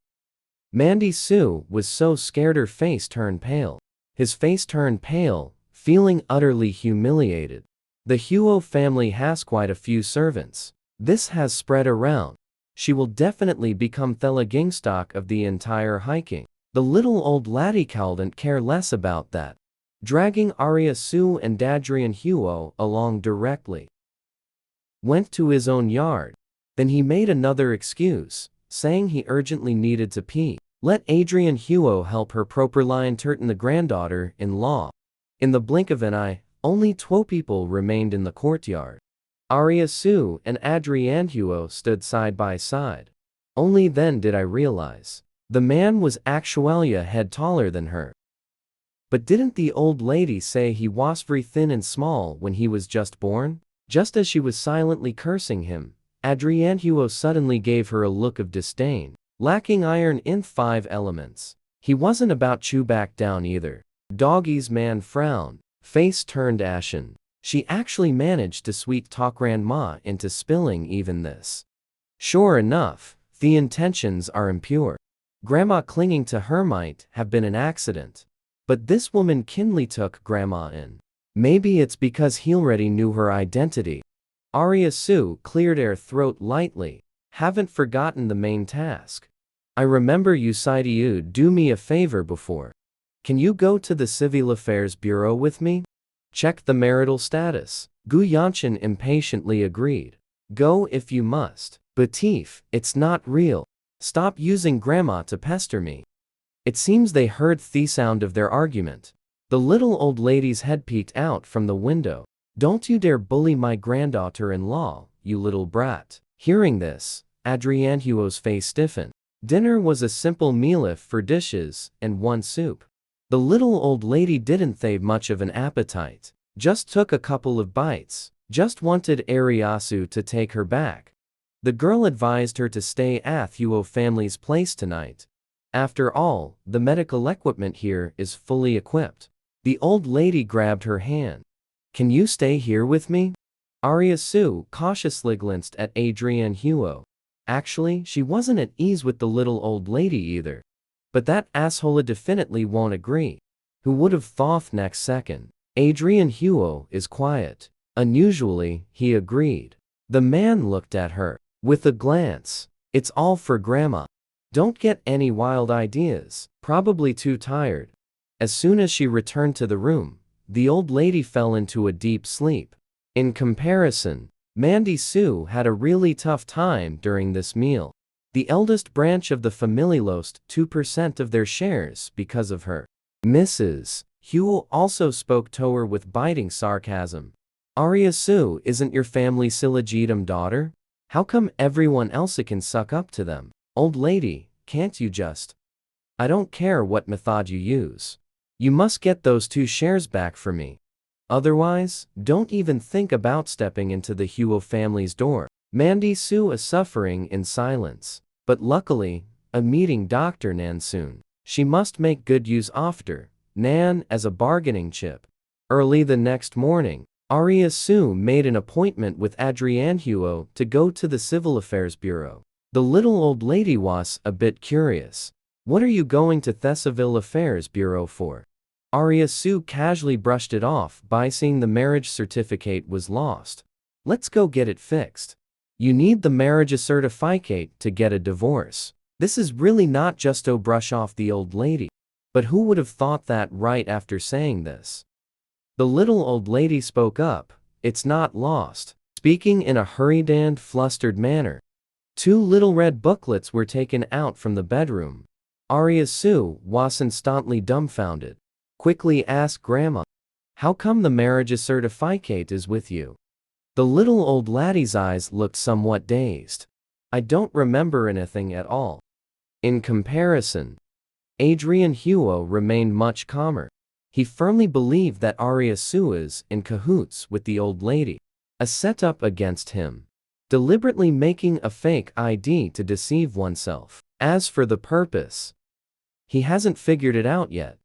Mandy Su was so scared her face turned pale. His face turned pale, feeling utterly humiliated. The Huo family has quite a few servants. This has spread around. She will definitely become the gangstock of the entire hiking. The little old laddie couldn't care less about that, dragging Aria Su and Adrian Huo along directly. Went to his own yard. Then he made another excuse, saying he urgently needed to pee. Let Adrian Huo help her properly entertain the granddaughter-in-law. In the blink of an eye, only 2 people remained in the courtyard. Aria Su and Adrian Huo stood side by side. Only then did I realize. The man was actually a head taller than her. But didn't the old lady say he was very thin and small when he was just born? Just as she was silently cursing him, Adrian Huo suddenly gave her a look of disdain. Lacking iron in 5 elements. He wasn't about to back down either. Doggy's man frowned, face turned ashen. She actually managed to sweet talk Grandma into spilling even this. Sure enough, the intentions are impure. Grandma clinging to her might have been an accident. But this woman kindly took Grandma in. Maybe it's because he already knew her identity. Aria Su cleared her throat lightly. Haven't forgotten the main task. I remember you said you'd do me a favor before. Can you go to the Civil Affairs Bureau with me? Check the marital status. Gu Yanshin impatiently agreed. Go if you must. Batif, it's not real. Stop using Grandma to pester me. It seems they heard the sound of their argument. The little old lady's head peeked out from the window. Don't you dare bully my granddaughter-in-law, you little brat. Hearing this, Adrian Huo's face stiffened. Dinner was a simple meal for dishes and 1 soup. The little old lady didn't have much of an appetite. Just took a couple of bites. Just wanted Ariasu to take her back. The girl advised her to stay at Huo family's place tonight. After all, the medical equipment here is fully equipped. The old lady grabbed her hand. Can you stay here with me? Aria Su cautiously glanced at Adrian Huo. Actually, she wasn't at ease with the little old lady either. But that asshole definitely won't agree. Who would have thought next second? Adrian Huo is quiet. Unusually, he agreed. The man looked at her. With a glance. It's all for Grandma. Don't get any wild ideas. Probably too tired. As soon as she returned to the room, the old lady fell into a deep sleep. In comparison, Mandy Su had a really tough time during this meal. The eldest branch of the family lost 2% of their shares because of her. Mrs. Huo also spoke to her with biting sarcasm. Aria Su isn't your family's illegitimate daughter? How come everyone else can suck up to them? Old lady, can't you just? I don't care what method you use. You must get those 2 shares back for me. Otherwise, don't even think about stepping into the Huo family's door. Mandy Su is suffering in silence. But luckily, a meeting Dr. Nan soon. She must make good use of her, Nan as a bargaining chip. Early the next morning, Aria Su made an appointment with Adrian Huo to go to the Civil Affairs Bureau. The little old lady was a bit curious. What are you going to the Civil Affairs Bureau for? Aria Su casually brushed it off by saying the marriage certificate was lost. Let's go get it fixed. You need the marriage certificate to get a divorce. This is really not just to brush off the old lady. But who would have thought that right after saying this? The little old lady spoke up. it's not lost. Speaking in a hurried and flustered manner. 2 little red booklets were taken out from the bedroom. Aria Su was instantly dumbfounded. Quickly asked Grandma, "How come the marriage certificate is with you?" The little old laddie's eyes looked somewhat dazed. "I don't remember anything at all." In comparison, Adrian Huo remained much calmer. He firmly believed that Aria Su is in cahoots with the old lady, a setup against him, deliberately making a fake ID to deceive oneself. As for the purpose, he hasn't figured it out yet.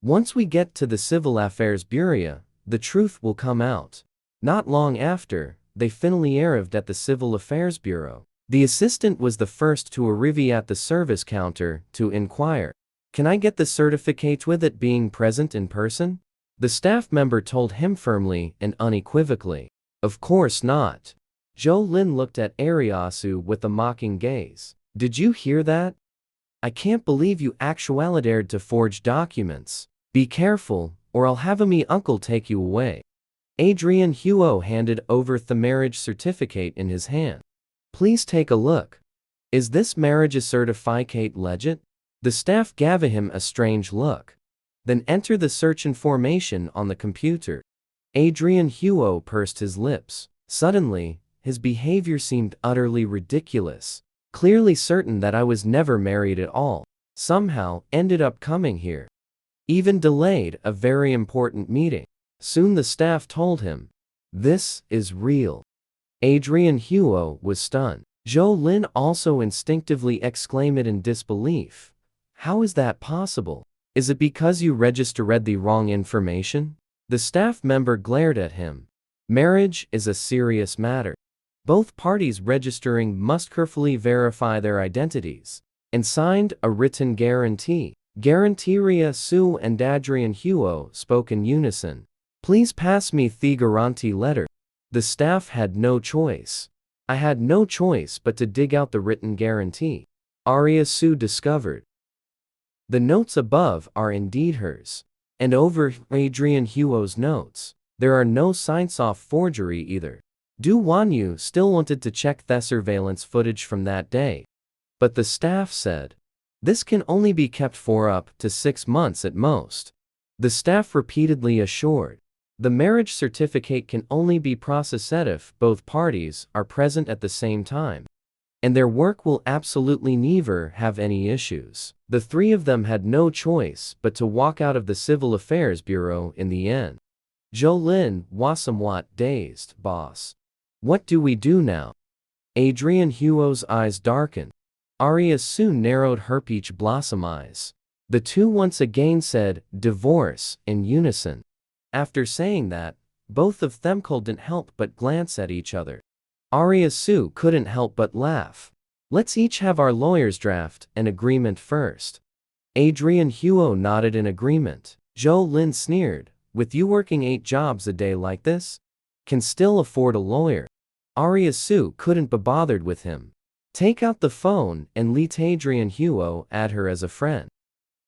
Once we get to the Civil Affairs Bureau, the truth will come out. Not long after, they finally arrived at the Civil Affairs Bureau. The assistant was the first to arrive at the service counter to inquire, "Can I get the certificate with it being present in person?" The staff member told him firmly and unequivocally, "Of course not." Zhou Lin looked at Ariasu with a mocking gaze. "Did you hear that? I can't believe you actually dared to forge documents. Be careful, or I'll have me uncle take you away." Adrian Huo handed over the marriage certificate in his hand. "Please take a look. Is this marriage certificate legit?" The staff gave him a strange look. "Then enter the search information on the computer." Adrian Huo pursed his lips. Suddenly, his behavior seemed utterly ridiculous. Clearly certain that I was never married at all, somehow ended up coming here. Even delayed a very important meeting. Soon the staff told him, "This is real." Adrian Huo was stunned. Zhou Lin also instinctively exclaimed in disbelief. "How is that possible? Is it because you read the wrong information?" The staff member glared at him. "Marriage is a serious matter. Both parties registering must carefully verify their identities," and signed a written guarantee. Aria Su and Adrian Huo spoke in unison. "Please pass me the guarantee letter." The staff had no choice. "I had no choice but to dig out the written guarantee," Aria Su discovered. The notes above are indeed hers. And over Adrian Huo's notes, there are no signs of forgery either. Du Wanyu still wanted to check the surveillance footage from that day. But the staff said, "This can only be kept for up to 6 months at most." The staff repeatedly assured, the marriage certificate can only be processed if both parties are present at the same time, and their work will absolutely never have any issues. The 3 of them had no choice but to walk out of the Civil Affairs Bureau in the end. Zhou Lin was somewhat dazed. "Boss, what do we do now?" Adrian Huo's eyes darkened. Aria soon narrowed her peach blossom eyes. The 2 once again said, "Divorce," in unison. After saying that, both of them couldn't help but glance at each other. Aria Su couldn't help but laugh. "Let's each have our lawyers draft an agreement first." Adrian Huo nodded in agreement. Zhou Lin sneered, "With you working 8 jobs a day like this? Can still afford a lawyer." Aria Su couldn't be bothered with him. "Take out the phone and let Adrian Huo add her as a friend."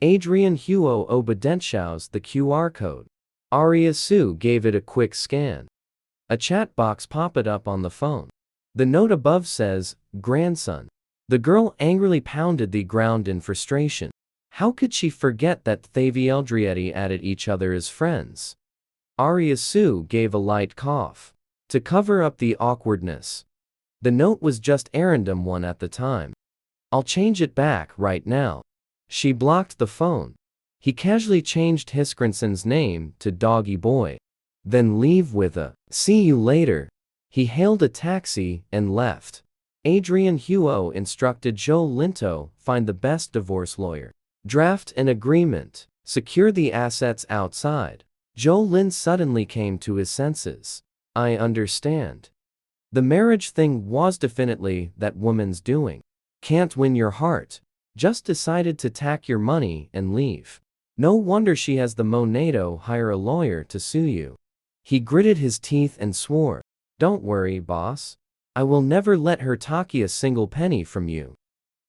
Adrian Huo obedientemente the QR code. Aria Su gave it a quick scan. A chat box popped up on the phone. The note above says, "Grandson." The girl angrily pounded the ground in frustration. How could she forget that Thavi Eldrietti added each other as friends? Aria Su gave a light cough. To cover up the awkwardness, the note was just random one at the time. "I'll change it back right now." She blocked the phone. He casually changed Hiskrenson's name to Doggy Boy. Then leave with a, "See you later." He hailed a taxi and left. Adrian Huo instructed Zhou Linto find the best divorce lawyer. Draft an agreement. Secure the assets outside. Zhou Lin suddenly came to his senses. "I understand. The marriage thing was definitely that woman's doing. Can't win your heart. Just decided to tack your money and leave. No wonder she has the Monato hire a lawyer to sue you." He gritted his teeth and swore, "Don't worry, boss. I will never let her take a single penny from you."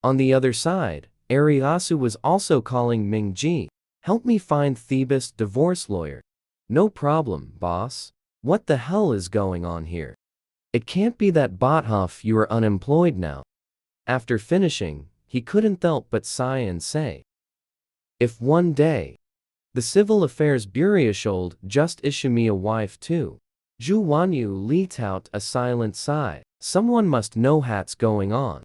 On the other side, Ariasu was also calling Mingji, "Help me find the best divorce lawyer." "No problem, boss. What the hell is going on here? It can't be that Bothoff you are unemployed now. After finishing, he couldn't help but sigh and say, if one day, the Civil Affairs Bureau should just issue me a wife too. Zhu Wanyu let out a silent sigh. Someone must know what's going on.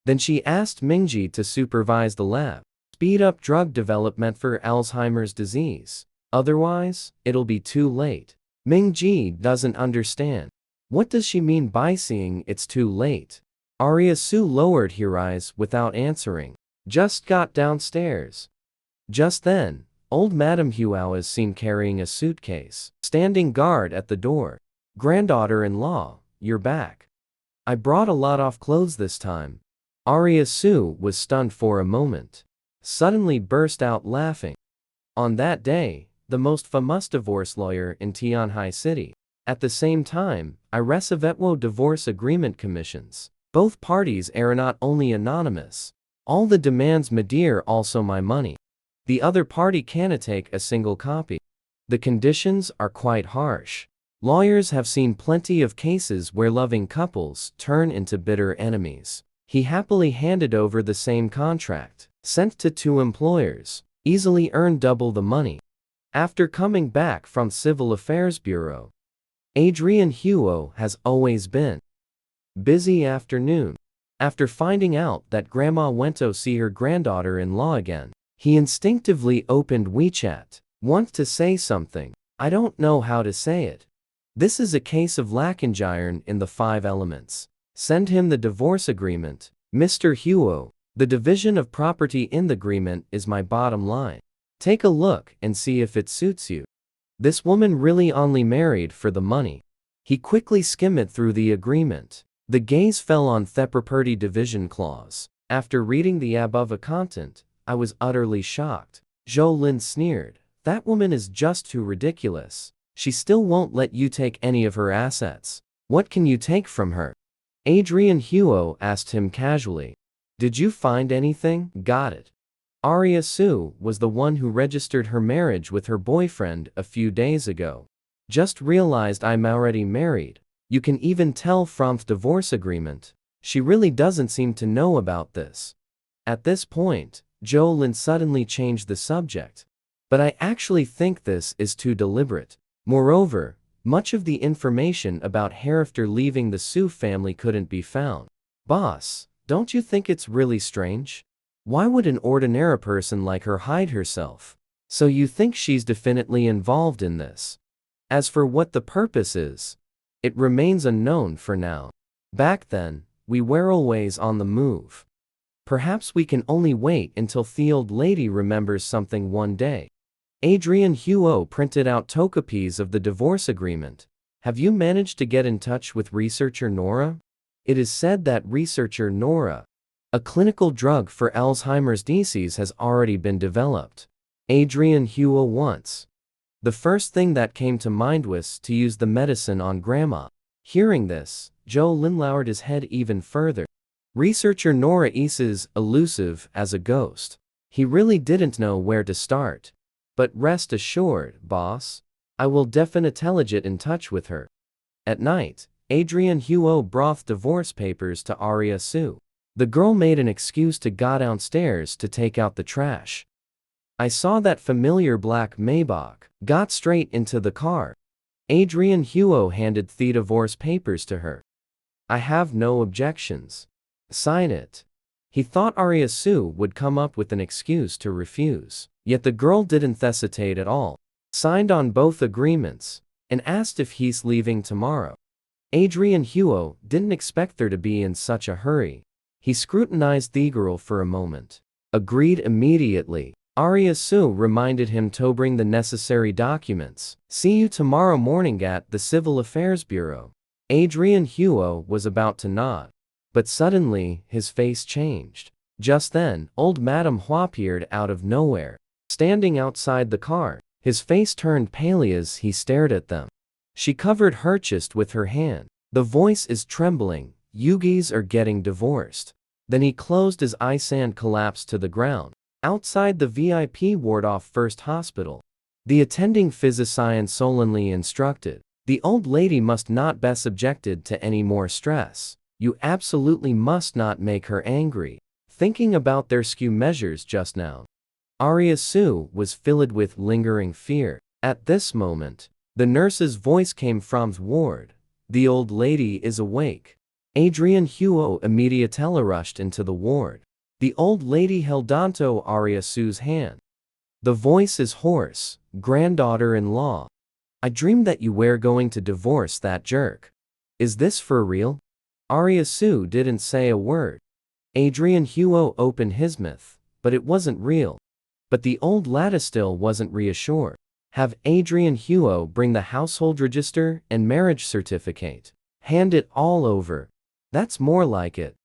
Then she asked Mingji to supervise the lab, speed up drug development for Alzheimer's disease. Otherwise, it'll be too late. Mingji doesn't understand. What does she mean by saying it's too late? Aria Su lowered her eyes without answering. Just got downstairs. Just then, old Madame Huo is seen carrying a suitcase, standing guard at the door. Granddaughter-in-law, you're back. I brought a lot of clothes this time. Aria Su was stunned for a moment. Suddenly burst out laughing. On that day, the most famous divorce lawyer in Tianhai City. At the same time, I recevetwo divorce agreement commissions. Both parties are not only anonymous. All the demands Madeir also my money. The other party cannot take a single copy. The conditions are quite harsh. Lawyers have seen plenty of cases where loving couples turn into bitter enemies. He happily handed over the same contract, sent to 2 employers, easily earned double the money. After coming back from Civil Affairs Bureau, Adrian Huo has always been busy afternoon. After finding out that Grandma went to see her granddaughter-in-law again, he instinctively opened WeChat. Want to say something? I don't know how to say it. This is a case of lacking iron in the 5 elements. Send him the divorce agreement. Mr. Huo, the division of property in the agreement is my bottom line. Take a look and see if it suits you. This woman really only married for the money. He quickly skimmed through the agreement. The gaze fell on the property division clause. After reading the above content, I was utterly shocked. Zhou Lin sneered. That woman is just too ridiculous. She still won't let you take any of her assets. What can you take from her? Adrian Huo asked him casually. Did you find anything? Got it. Aria Su was the one who registered her marriage with her boyfriend a few days ago. Just realized I'm already married. You can even tell from the divorce agreement. She really doesn't seem to know about this. At this point, Zhou Lin suddenly changed the subject. But I actually think this is too deliberate. Moreover, much of the information about Herifter leaving the Su family couldn't be found. Boss, don't you think it's really strange? Why would an ordinary person like her hide herself? So you think she's definitely involved in this? As for what the purpose is, it remains unknown for now. Back then, we were always on the move. Perhaps we can only wait until the old lady remembers something one day. Adrian Huo printed out copies of the divorce agreement. Have you managed to get in touch with researcher Nora? It is said that researcher Nora, a clinical drug for Alzheimer's disease, has already been developed. Adrian Huo once. The first thing that came to mind was to use the medicine on Grandma. Hearing this, Zhou Lin lowered his head even further. Researcher Nora is elusive as a ghost. He really didn't know where to start. But rest assured, boss, I will definitely get in touch with her. At night, Adrian Huo brought divorce papers to Aria Su. The girl made an excuse to go downstairs to take out the trash. I saw that familiar black Maybach. Got straight into the car. Adrian Huo handed the divorce papers to her. I have no objections. Sign it. He thought Aria Su would come up with an excuse to refuse. Yet the girl didn't hesitate at all. Signed on both agreements, and asked if he's leaving tomorrow. Adrian Huo didn't expect her to be in such a hurry. He scrutinized the girl for a moment. Agreed immediately. Aria Su reminded him to bring the necessary documents. See you tomorrow morning at the Civil Affairs Bureau. Adrian Huo was about to nod. But suddenly, his face changed. Just then, old Madame Hua appeared out of nowhere. Standing outside the car, his face turned pale as he stared at them. She covered her chest with her hand. The voice is trembling. Yugis are getting divorced. Then he closed his eyes and collapsed to the ground. Outside the VIP ward of First Hospital, the attending physician solemnly instructed, The old lady must not be subjected to any more stress. You absolutely must not make her angry. Thinking about their skew measures just now, Aria Su was filled with lingering fear. At this moment, the nurse's voice came from the ward. The old lady is awake. Adrian Huo immediately rushed into the ward. The old lady held onto Aria Su's hand. The voice is hoarse. Granddaughter-in-law, I dreamed that you were going to divorce that jerk. Is this for real? Aria Su didn't say a word. Adrian Huo opened his mouth, but it wasn't real. But the old lady still wasn't reassured. Have Adrian Huo bring the household register and marriage certificate. Hand it all over. That's more like it.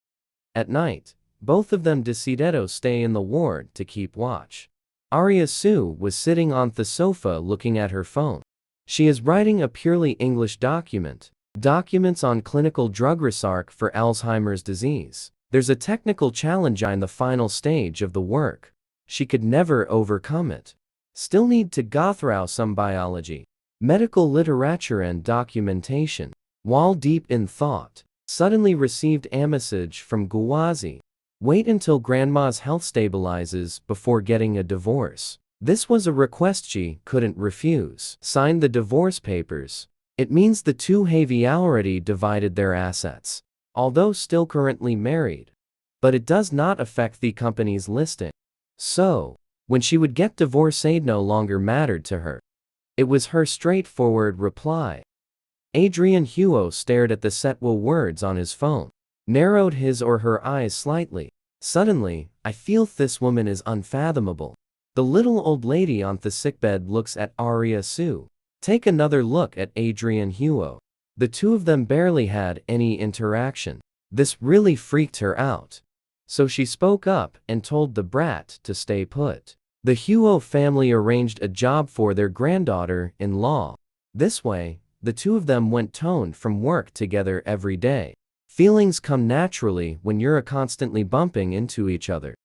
At night, both of them decided to stay in the ward to keep watch. Aria Su was sitting on the sofa looking at her phone. She is writing a purely English document. Documents on clinical drug research for Alzheimer's disease. There's a technical challenge in the final stage of the work. She could never overcome it. Still need to go through some biology, medical literature and documentation. While deep in thought, suddenly received a message from Guazi. Wait until grandma's health stabilizes before getting a divorce. This was a request she couldn't refuse. Signed the divorce papers. It means the two have already divided their assets, although still currently married. But it does not affect the company's listing. So, when she would get divorced no longer mattered to her. It was her straightforward reply. Adrian Huo stared at the setwa words on his phone, narrowed his or her eyes slightly. Suddenly, I feel this woman is unfathomable. The little old lady on the sickbed looks at Aria Su. Take another look at Adrian Huo. The two of them barely had any interaction. This really freaked her out. So she spoke up and told the brat to stay put. The Huo family arranged a job for their granddaughter-in-law. This way, the two of them went toned from work together every day. Feelings come naturally when you're constantly bumping into each other.